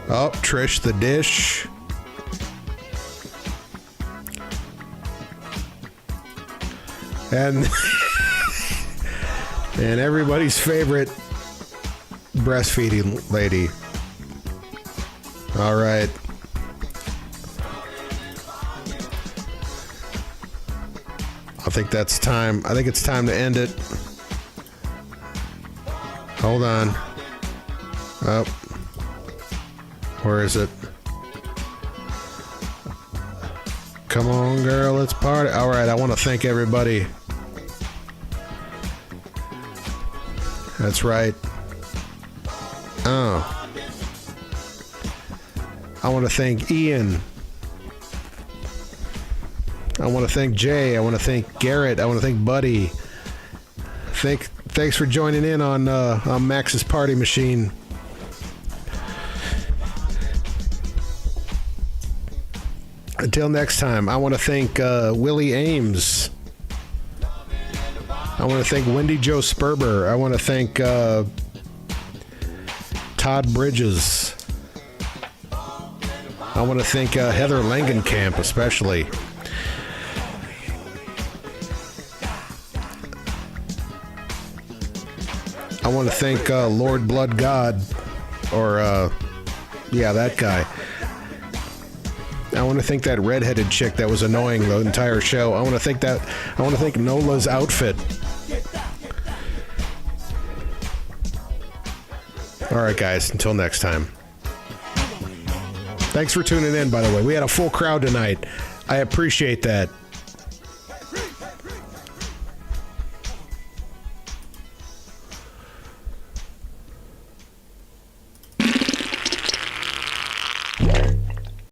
Oh, Trish the Dish. And and everybody's favorite breastfeeding lady. All right. I think that's time. I think it's time to end it. Hold on. Oh. Where is it? Come on, girl, let's party. All right, I want to thank everybody. That's right. Oh. I want to thank Ian. I want to thank Jay. I want to thank Garrett. I want to thank Buddy. Thanks for joining in on Max's Party Machine. Until next time, I want to thank Willie Ames. I want to thank Wendy Jo Sperber. I want to thank Todd Bridges. I want to thank Heather Langenkamp especially. I want to thank Lord Blood God, or yeah, that guy. I want to thank that redheaded chick that was annoying the entire show. I want to thank that. I want to thank Nola's outfit. All right, guys. Until next time. Thanks for tuning in, by the way. We had a full crowd tonight. I appreciate that.